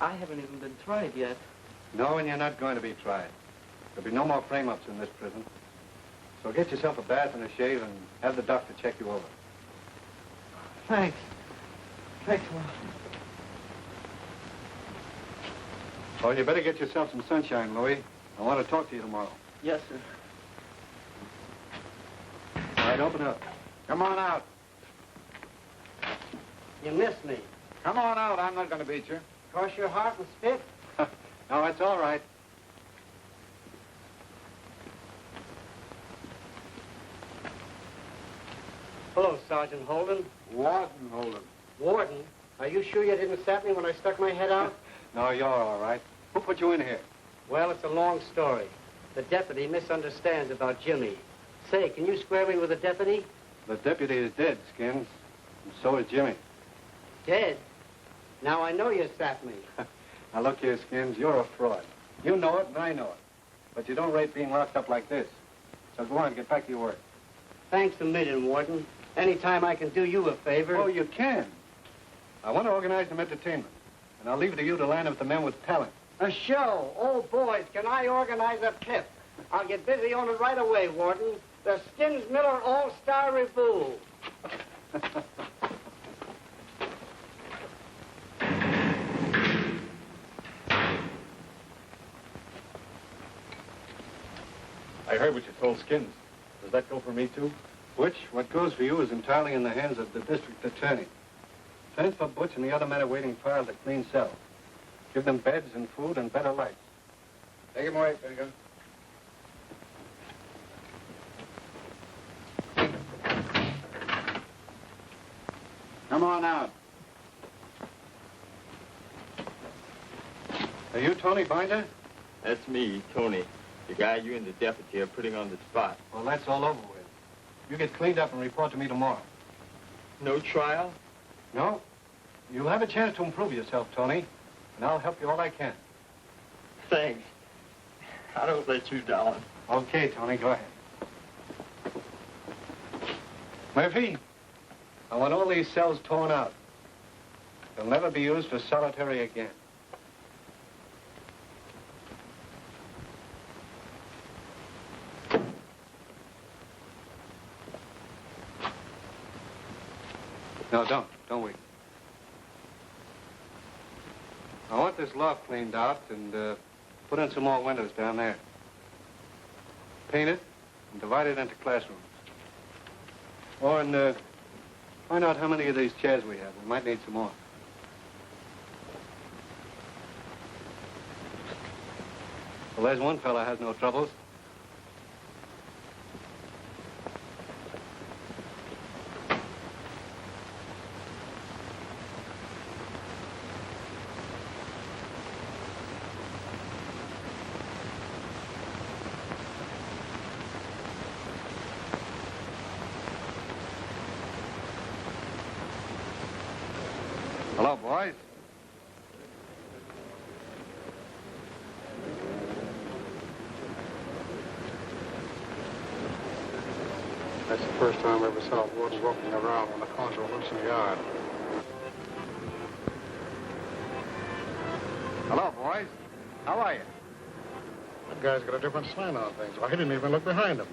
I haven't even been tried yet. No, and you're not going to be tried. There'll be no more frame-ups in this prison. So get yourself a bath and a shave and have the doctor check you over. Thanks. Thanks a lot. Oh, you better get yourself some sunshine, Louis. I want to talk to you tomorrow. Yes, sir. All right, open up. Come on out. You missed me. Come on out. I'm not going to beat you. Cross your heart and spit? No, it's all right. Hello, Sergeant Holden. Warden Holden. Warden, are you sure you didn't stab me when I stuck my head out? No, you're all right. Who put you in here? Well, it's a long story. The deputy misunderstands about Jimmy. Say, can you square me with the deputy? The deputy is dead, Skins. And so is Jimmy. Dead? Now I know you sapped me. Now, look here, Skins, you're a fraud. You know it, and I know it. But you don't rate being locked up like this. So go on, get back to your work. Thanks a million, Warden. Anytime I can do you a favor. Oh, you can. I want to organize some entertainment. And I'll leave it to you to line up the men with talent. A show? Oh, boys, can I organize a pip? I'll get busy on it right away, Warden. The Skins Miller All-Star Revue. I heard what you told Skins. Does that go for me, too? Which, what goes for you is entirely in the hands of the district attorney. Transfer Butch and the other men awaiting trial to clean cells. Give them beds and food and better lights. Take him away, Finnegan. Come on out. Are you Tony Binder? That's me, Tony. The guy you and the deputy are putting on the spot. Well, that's all over with. You get cleaned up and report to me tomorrow. No trial? No. You'll have a chance to improve yourself, Tony, and I'll help you all I can. Thanks. I don't let you down. Okay, Tony, go ahead. Murphy, I want all these cells torn out. They'll never be used for solitary again. No, don't wait. I want this loft cleaned out and put in some more windows down there. Paint it and divide it into classrooms. Oh, and find out how many of these chairs we have. We might need some more. Well, there's one fella has no troubles. Hello, boys. That's the first time I ever saw Warden walking around when the cons were loose in the yard. Hello, boys. How are you? That guy's got a different slant on things. Why, he didn't even look behind him.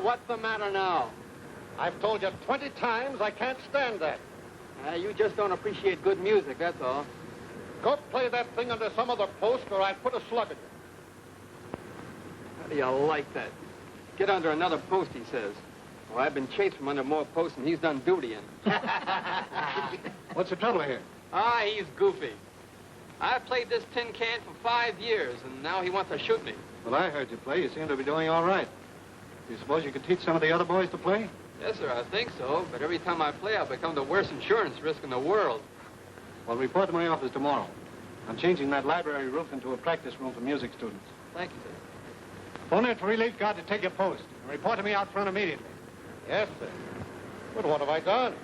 What's the matter now? I've told you 20 times I can't stand that. You just don't appreciate good music, that's all. Go play that thing under some other post or I'll put a slug in you. How do you like that? Get under another post, he says. Well, I've been chased from under more posts than he's done duty in. What's the trouble here? He's goofy. I've played this tin can for 5 years, and now he wants to shoot me. Well, I heard you play. You seem to be doing all right. You suppose you could teach some of the other boys to play? Yes, sir, I think so. But every time I play, I become the worst insurance risk in the world. Well, report to my office tomorrow. I'm changing that library roof into a practice room for music students. Thank you, sir. Phone in for relief guard to take your post. And report to me out front immediately. Yes, sir. But what have I done?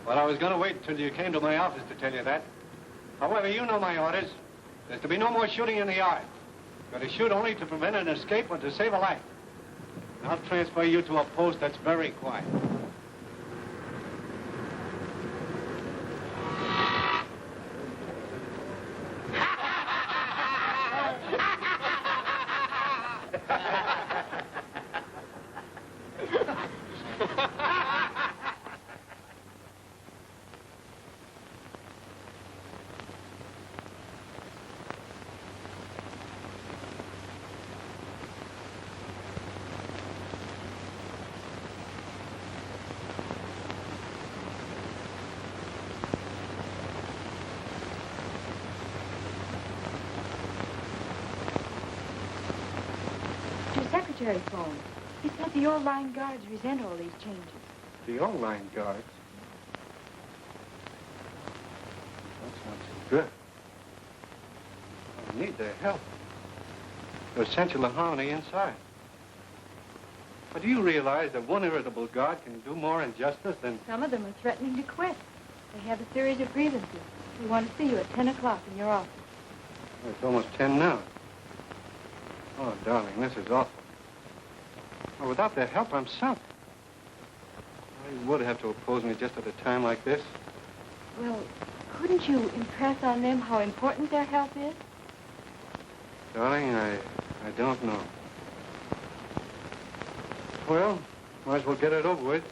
Well, I was going to wait until you came to my office to tell you that. However, you know my orders. There's to be no more shooting in the yard. You're to shoot only to prevent an escape or to save a life. I'll transfer you to a post that's very quiet. secretary phoned. He said the old line guards resent all these changes. The old line guards? That sounds good. I need their help. There's essential harmony inside. But do you realize that one irritable guard can do more injustice than... Some of them are threatening to quit. They have a series of grievances. We want to see you at 10 o'clock in your office. It's almost 10 now. Oh, darling, this is awful. Well, without their help, I'm sunk. They would have to oppose me just at a time like this. Well, couldn't you impress on them how important their help is? Darling, I don't know. Well, might as well get it over with.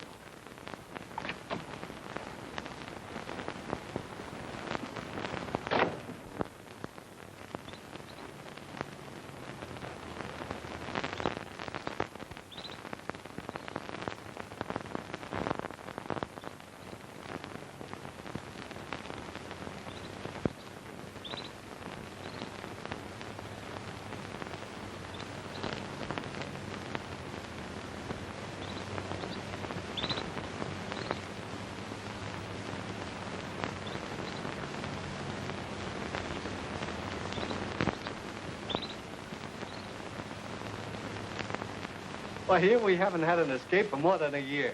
Well, here we haven't had an escape for more than a year.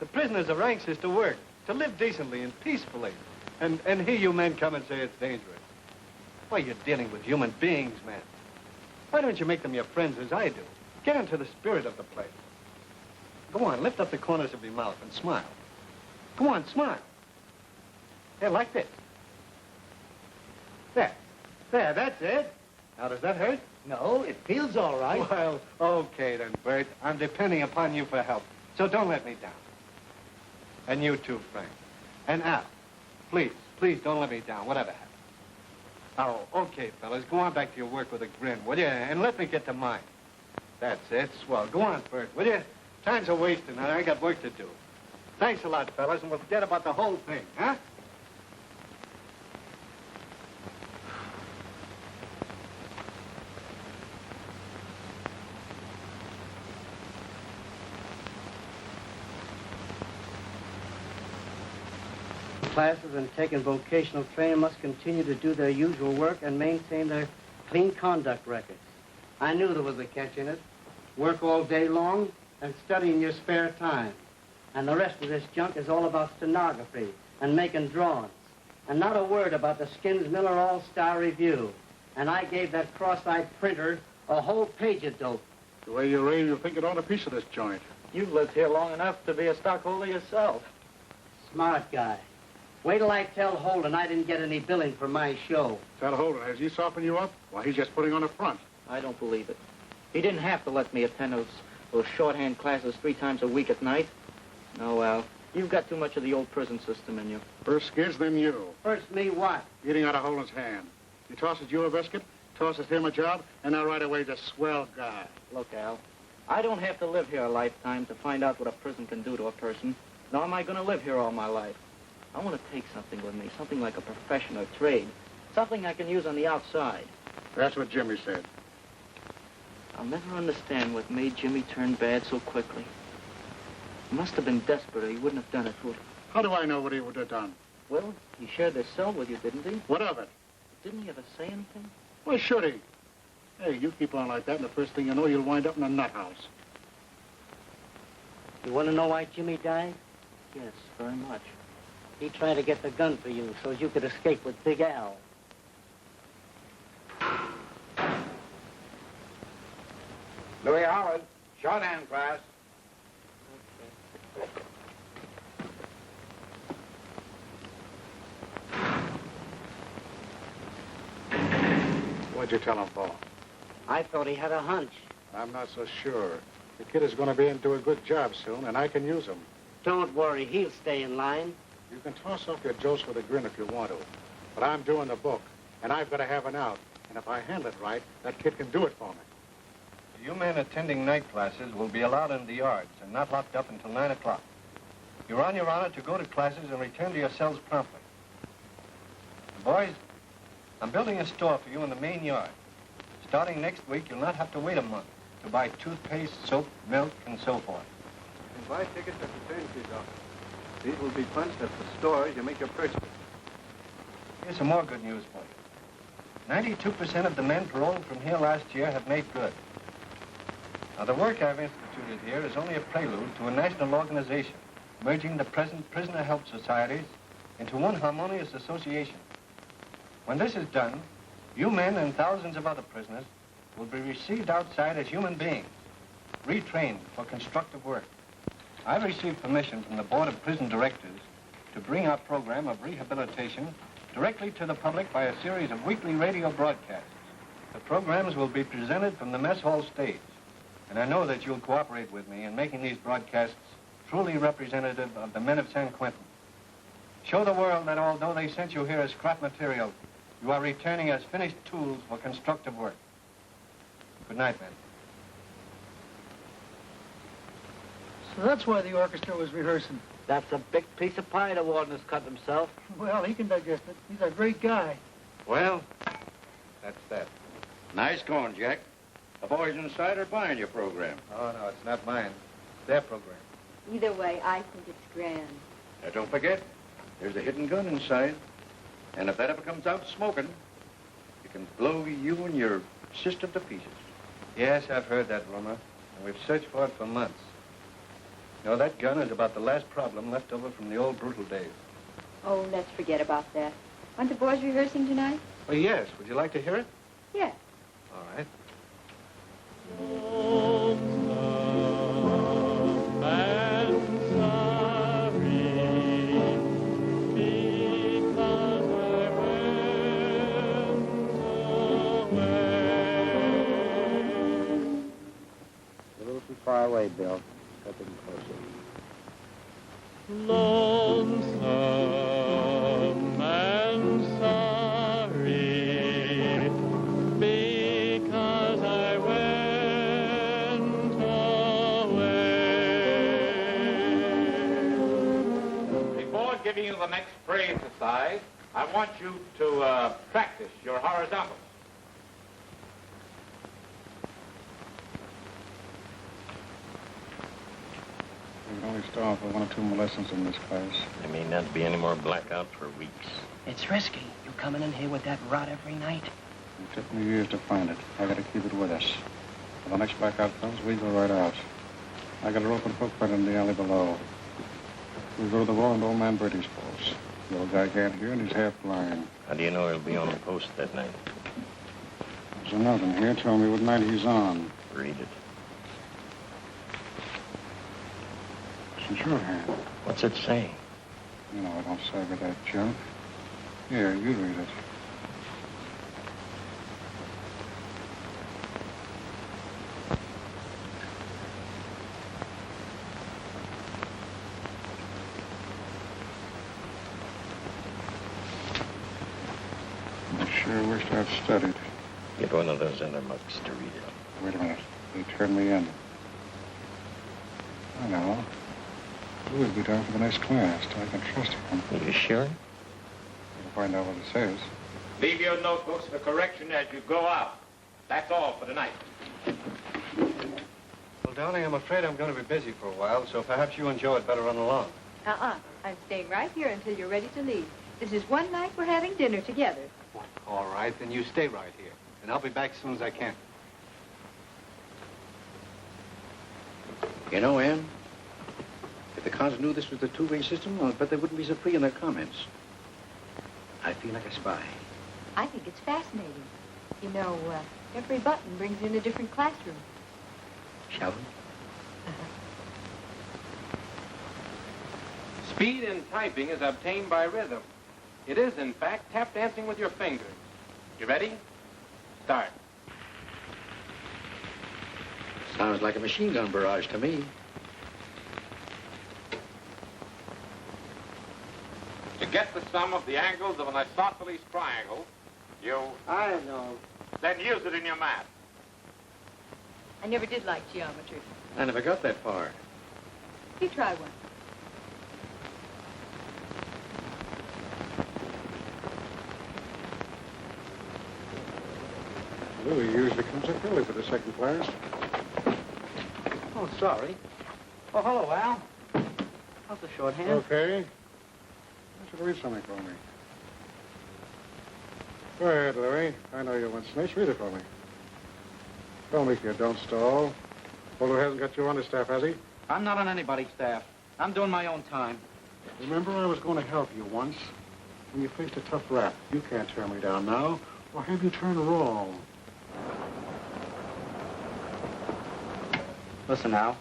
The prisoners are anxious to work, to live decently and peacefully. And here you men come and say it's dangerous. Why, you're dealing with human beings, man. Why don't you make them your friends as I do? Get into the spirit of the place. Go on, lift up the corners of your mouth and smile. Go on, smile. Yeah, like this. There, that's it. Now, does that hurt? No, it feels all right. Well, okay then, Bert. I'm depending upon you for help, so don't let me down. And you too, Frank. And Al, please don't let me down, whatever happens. Oh, okay, fellas, go on back to your work with a grin, will you? And let me get to mine. That's it, swell. Go on, Bert, will you? Time's a wasting, and I got work to do. Thanks a lot, fellas, and we'll forget about the whole thing, huh? Classes and taking vocational training must continue to do their usual work and maintain their clean conduct records. I knew there was a catch in it. Work all day long and study in your spare time. And the rest of this junk is all about stenography and making drawings. And not a word about the Skins Miller All-Star Review. And I gave that cross-eyed printer a whole page of dope. The way you read, you'll think you'd own a piece of this joint. You've lived here long enough to be a stockholder yourself. Smart guy. Wait till I tell Holden I didn't get any billing for my show. Tell Holden, has he softened you up? Why, he's just putting on a front. I don't believe it. He didn't have to let me attend those shorthand classes 3 times a week at night. No, Al, you've got too much of the old prison system in you. First Skids, then you. First me what? Eating out of Holden's hand. He tosses you a biscuit, tosses him a job, and now right away he's a swell guy. Look, Al, I don't have to live here a lifetime to find out what a prison can do to a person. Nor am I going to live here all my life. I want to take something with me, something like a profession or trade, something I can use on the outside. That's what Jimmy said. I'll never understand what made Jimmy turn bad so quickly. He must have been desperate or he wouldn't have done it, would he? How do I know what he would have done? Well, he shared his cell with you, didn't he? What of it? Didn't he ever say anything? Why should he? Hey, you keep on like that, and the first thing you know, you'll wind up in a nut house. You want to know why Jimmy died? Yes, very much. He tried to get the gun for you so you could escape with Big Al. Louis Howard, shorthand class. What'd you tell him for? I thought he had a hunch. I'm not so sure. The kid is going to be into a good job soon, and I can use him. Don't worry, he'll stay in line. You can toss off your jokes with a grin if you want to. But I'm doing the book, and I've got to have an out. And if I handle it right, that kid can do it for me. You men attending night classes will be allowed in the yards and not locked up until 9 o'clock. You're on your honor to go to classes and return to your cells promptly. Boys, I'm building a store for you in the main yard. Starting next week, you'll not have to wait a month. to buy toothpaste, soap, milk, and so forth. You can buy tickets at the turnkeys office. These will be punched at the store as you make your purchase. Here's some more good news for you. 92% of the men paroled from here last year have made good. Now, the work I've instituted here is only a prelude to a national organization, merging the present prisoner help societies into one harmonious association. When this is done, you men and thousands of other prisoners will be received outside as human beings, retrained for constructive work. I've received permission from the Board of Prison Directors to bring our program of rehabilitation directly to the public by a series of weekly radio broadcasts. The programs will be presented from the mess hall stage, and I know that you'll cooperate with me in making these broadcasts truly representative of the men of San Quentin. Show the world that although they sent you here as scrap material, you are returning as finished tools for constructive work. Good night, men. So that's why the orchestra was rehearsing. That's a big piece of pie the warden has cut himself. Well, he can digest it. He's a great guy. Well, that's that. Nice going, Jack. The boys inside are buying your program. Oh, no, it's not mine. It's their program. Either way, I think it's grand. Now, don't forget, there's a hidden gun inside. And if that ever comes out smoking, it can blow you and your sister to pieces. Yes, I've heard that rumor, and we've searched for it for months. You know, that gun is about the last problem left over from the old brutal days. Oh, let's forget about that. Aren't the boys rehearsing tonight? Oh, yes. Would you like to hear it? Yes. All right. A little too far away, Bill. Step in closer. Lonesome and sorry, because I went away. Before giving you the next phrase aside, I want you to practice your horizontals. We can only start for 1 or 2 more lessons in this class. There may not be any more blackouts for weeks. It's risky. You coming in here with that rot every night? It took me years to find it. I gotta keep it with us. When the next blackout comes, we go right out. I got a rope and hook right in the alley below. We go to the wall and old man Birdie's post. The old guy can't hear and he's half blind. How do you know he'll be on the post that night? There's a note in here telling me what night he's on. Read it. It's in shorthand. What's it say? You know I don't savor that junk. Here, you read it. I sure wished I'd studied. Get one of those other mucks to read it. Wait a minute. They turned me in. I know. Louis will be down for the next class. I can trust him. Are you sure? We'll find out what it says. Leave your notebooks for correction as you go out. That's all for tonight. Well, Downey, I'm afraid I'm going to be busy for a while, so perhaps you and Joe had better run along. I'm staying right here until you're ready to leave. This is one night we're having dinner together. All right, then you stay right here, and I'll be back as soon as I can. You know, Ann, if the cons knew this was the two-way system, I bet they wouldn't be so free in their comments. I feel like a spy. I think it's fascinating. You know, every button brings in a different classroom. Shall we? Speed in typing is obtained by rhythm. It is, in fact, tap dancing with your fingers. You ready? Start. Sounds like a machine gun barrage to me. To get the sum of the angles of an isosceles triangle, you... I know. Then use it in your math. I never did like geometry. I never got that far. You try one. Louis usually comes up early for the second class. Oh, sorry. Oh, hello, Al. How's the shorthand? Okay. I should read something for me. Go ahead, Louie. I know you want snitch. Read it for me. Tell me, kid, don't stall. Holden hasn't got you on his staff, has he? I'm not on anybody's staff. I'm doing my own time. Remember, I was going to help you once. When you faced a tough rap, you can't turn me down now, or have you turned wrong? Listen, Al.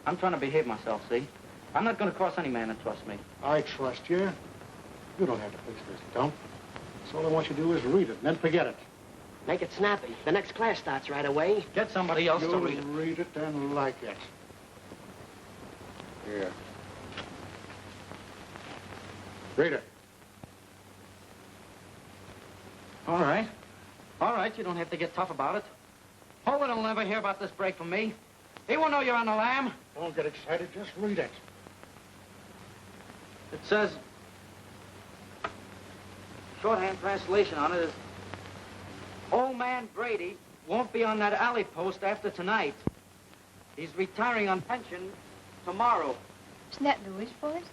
I'm trying to behave myself, see? I'm not going to cross any man that trusts me. I trust you. You don't have to fix this, don't. So all I want you to do is read it, and then forget it. Make it snappy. The next class starts right away. Get somebody else to read it. You'll read it and like it. Here. Read it. All right. All right, you don't have to get tough about it. Holden will never hear about this break from me. He won't know you're on the lam. Don't get excited. Just read it. It says... Shorthand translation on it is... Old man Brady won't be on that alley post after tonight. He's retiring on pension tomorrow. Isn't that Louis' voice?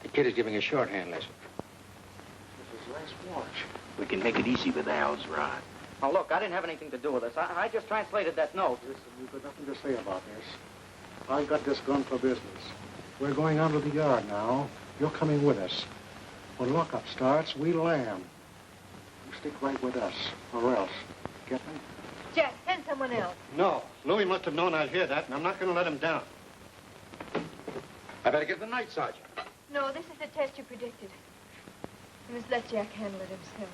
The kid is giving a shorthand lesson. This is his last watch. We can make it easy with Al's rod. Oh, look, I didn't have anything to do with this. I just translated that note. Listen, you've got nothing to say about this. I've got this gun for business. We're going out to the yard now. You're coming with us. When lockup starts, we lam. You stick right with us, or else. Get me? Jack, send someone else. No. Louis must have known I'd hear that, and I'm not going to let him down. I better get the night sergeant. No, this is the test you predicted. You must let Jack handle it himself.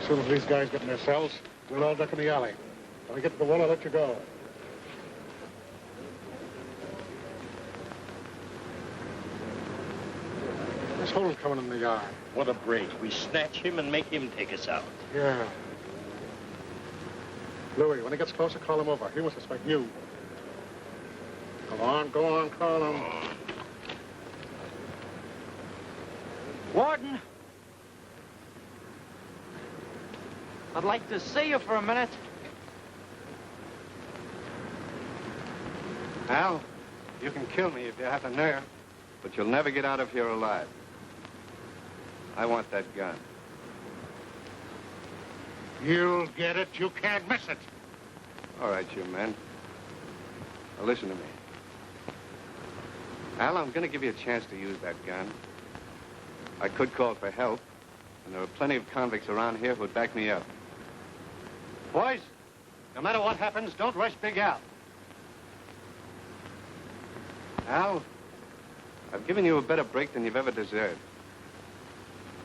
As soon as these guys get in their cells, we'll all duck in the alley. When we get to the wall, I'll let you go. This Holden's coming in the yard. What a break. We snatch him and make him take us out. Yeah. Louis, when he gets closer, call him over. He won't suspect you. Go on, call him. Warden! I'd like to see you for a minute. Al, you can kill me if you have the nerve, but you'll never get out of here alive. I want that gun. You'll get it. You can't miss it. All right, you men. Now listen to me. Al, I'm going to give you a chance to use that gun. I could call for help, and there are plenty of convicts around here who'd back me up. Boys, no matter what happens, don't rush Big Al. Al, I've given you a better break than you've ever deserved.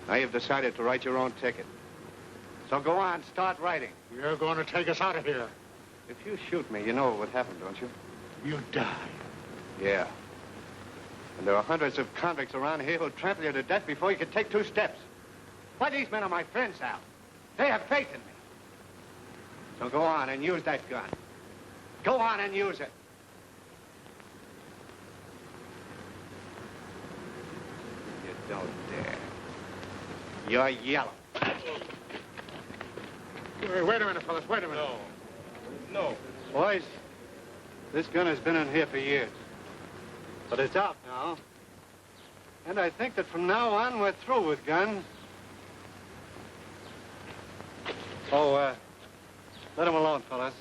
Now you've decided to write your own ticket. So go on, start writing. You're going to take us out of here. If you shoot me, you know what would happen, don't you? You die. Yeah. And there are hundreds of convicts around here who'll trample you to death before you can take 2 steps. Why, these men are my friends, Al. They have faith in me. So go on and use that gun. Go on and use it. You don't dare. You're yellow. Hey, wait a minute, fellas. Wait a minute. No. Boys, this gun has been in here for years. But it's out now. And I think that from now on, we're through with guns. Oh, let him alone, fellas.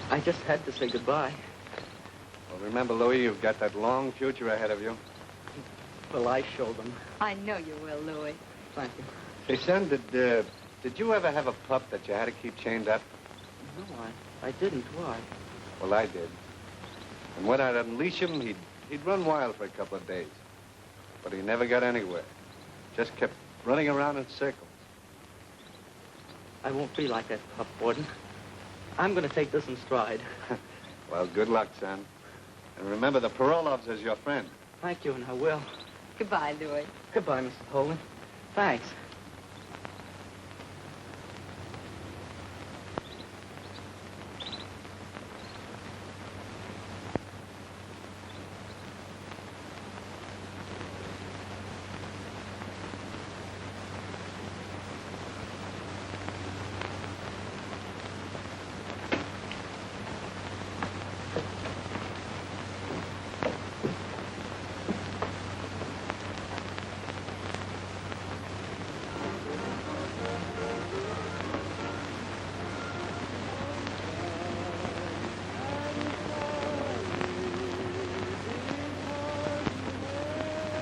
I just had to say goodbye. Well, Remember, Louis, you've got that long future ahead of you. Will I show them? I know you will, Louis. Thank you. Say, son, did you ever have a pup that you had to keep chained up? No, I didn't. Why? Well, I did. And when I'd unleash him, he'd run wild for a couple of days. But he never got anywhere. Just kept running around in circles. I won't be like that pup, Warden. I'm going to take this in stride. Well, good luck, son. And remember, the parole officer's your friend. Thank you, and I will. Goodbye, Louis. Goodbye, Mrs. Holden. Thanks.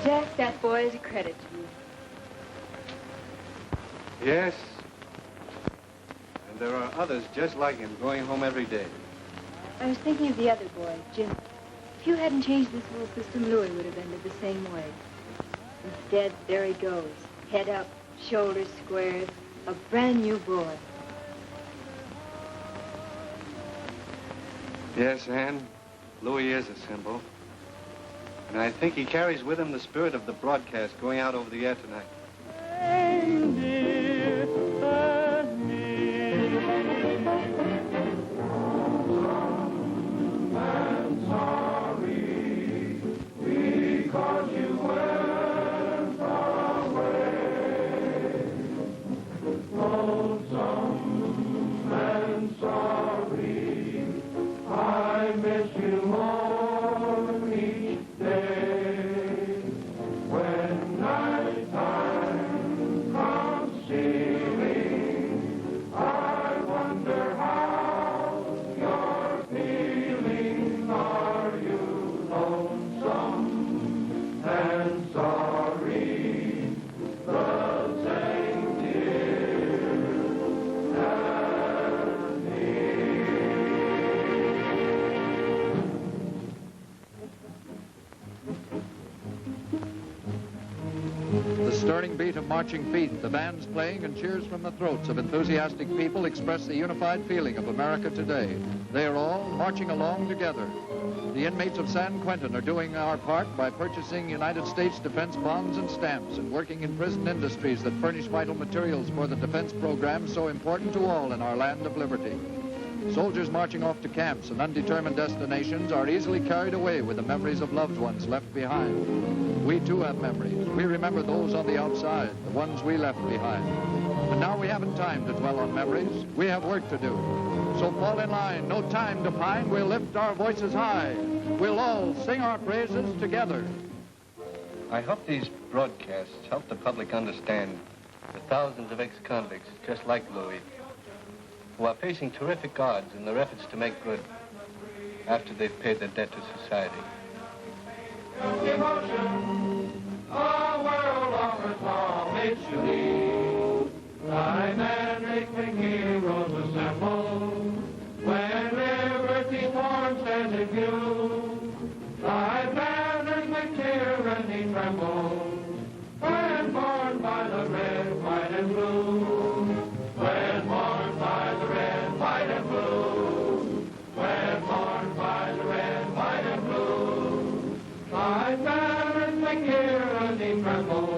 Jack, that boy is a credit to you. Yes. And there are others just like him going home every day. I was thinking of the other boy, Jim. If you hadn't changed this whole system, Louis would have ended the same way. Instead, there he goes. Head up, shoulders squared, a brand new boy. Yes, Anne. Louis is a symbol. And I think he carries with him the spirit of the broadcast going out over the air tonight. Stirring beat of marching feet, the bands playing and cheers from the throats of enthusiastic people express the unified feeling of America today. They are all marching along together. The inmates of San Quentin are doing our part by purchasing United States defense bonds and stamps and working in prison industries that furnish vital materials for the defense program so important to all in our land of liberty. Soldiers marching off to camps and undetermined destinations are easily carried away with the memories of loved ones left behind. We too have memories. We remember those on the outside, the ones we left behind. But now we haven't time to dwell on memories. We have work to do. So fall in line, no time to pine. We'll lift our voices high. We'll all sing our praises together. I hope these broadcasts help the public understand the thousands of ex-convicts just like Louis who are facing terrific odds in their efforts to make good after they've paid their debt to society. Devotion, a world offers all its unique. Dynamic heroes assemble when liberty's horn stands in view. Thy banners make tyranny tremble when born by the red, white, and blue. When born by the red, white, and blue. When born by the red, white, and blue. Thy banners make tyranny tremble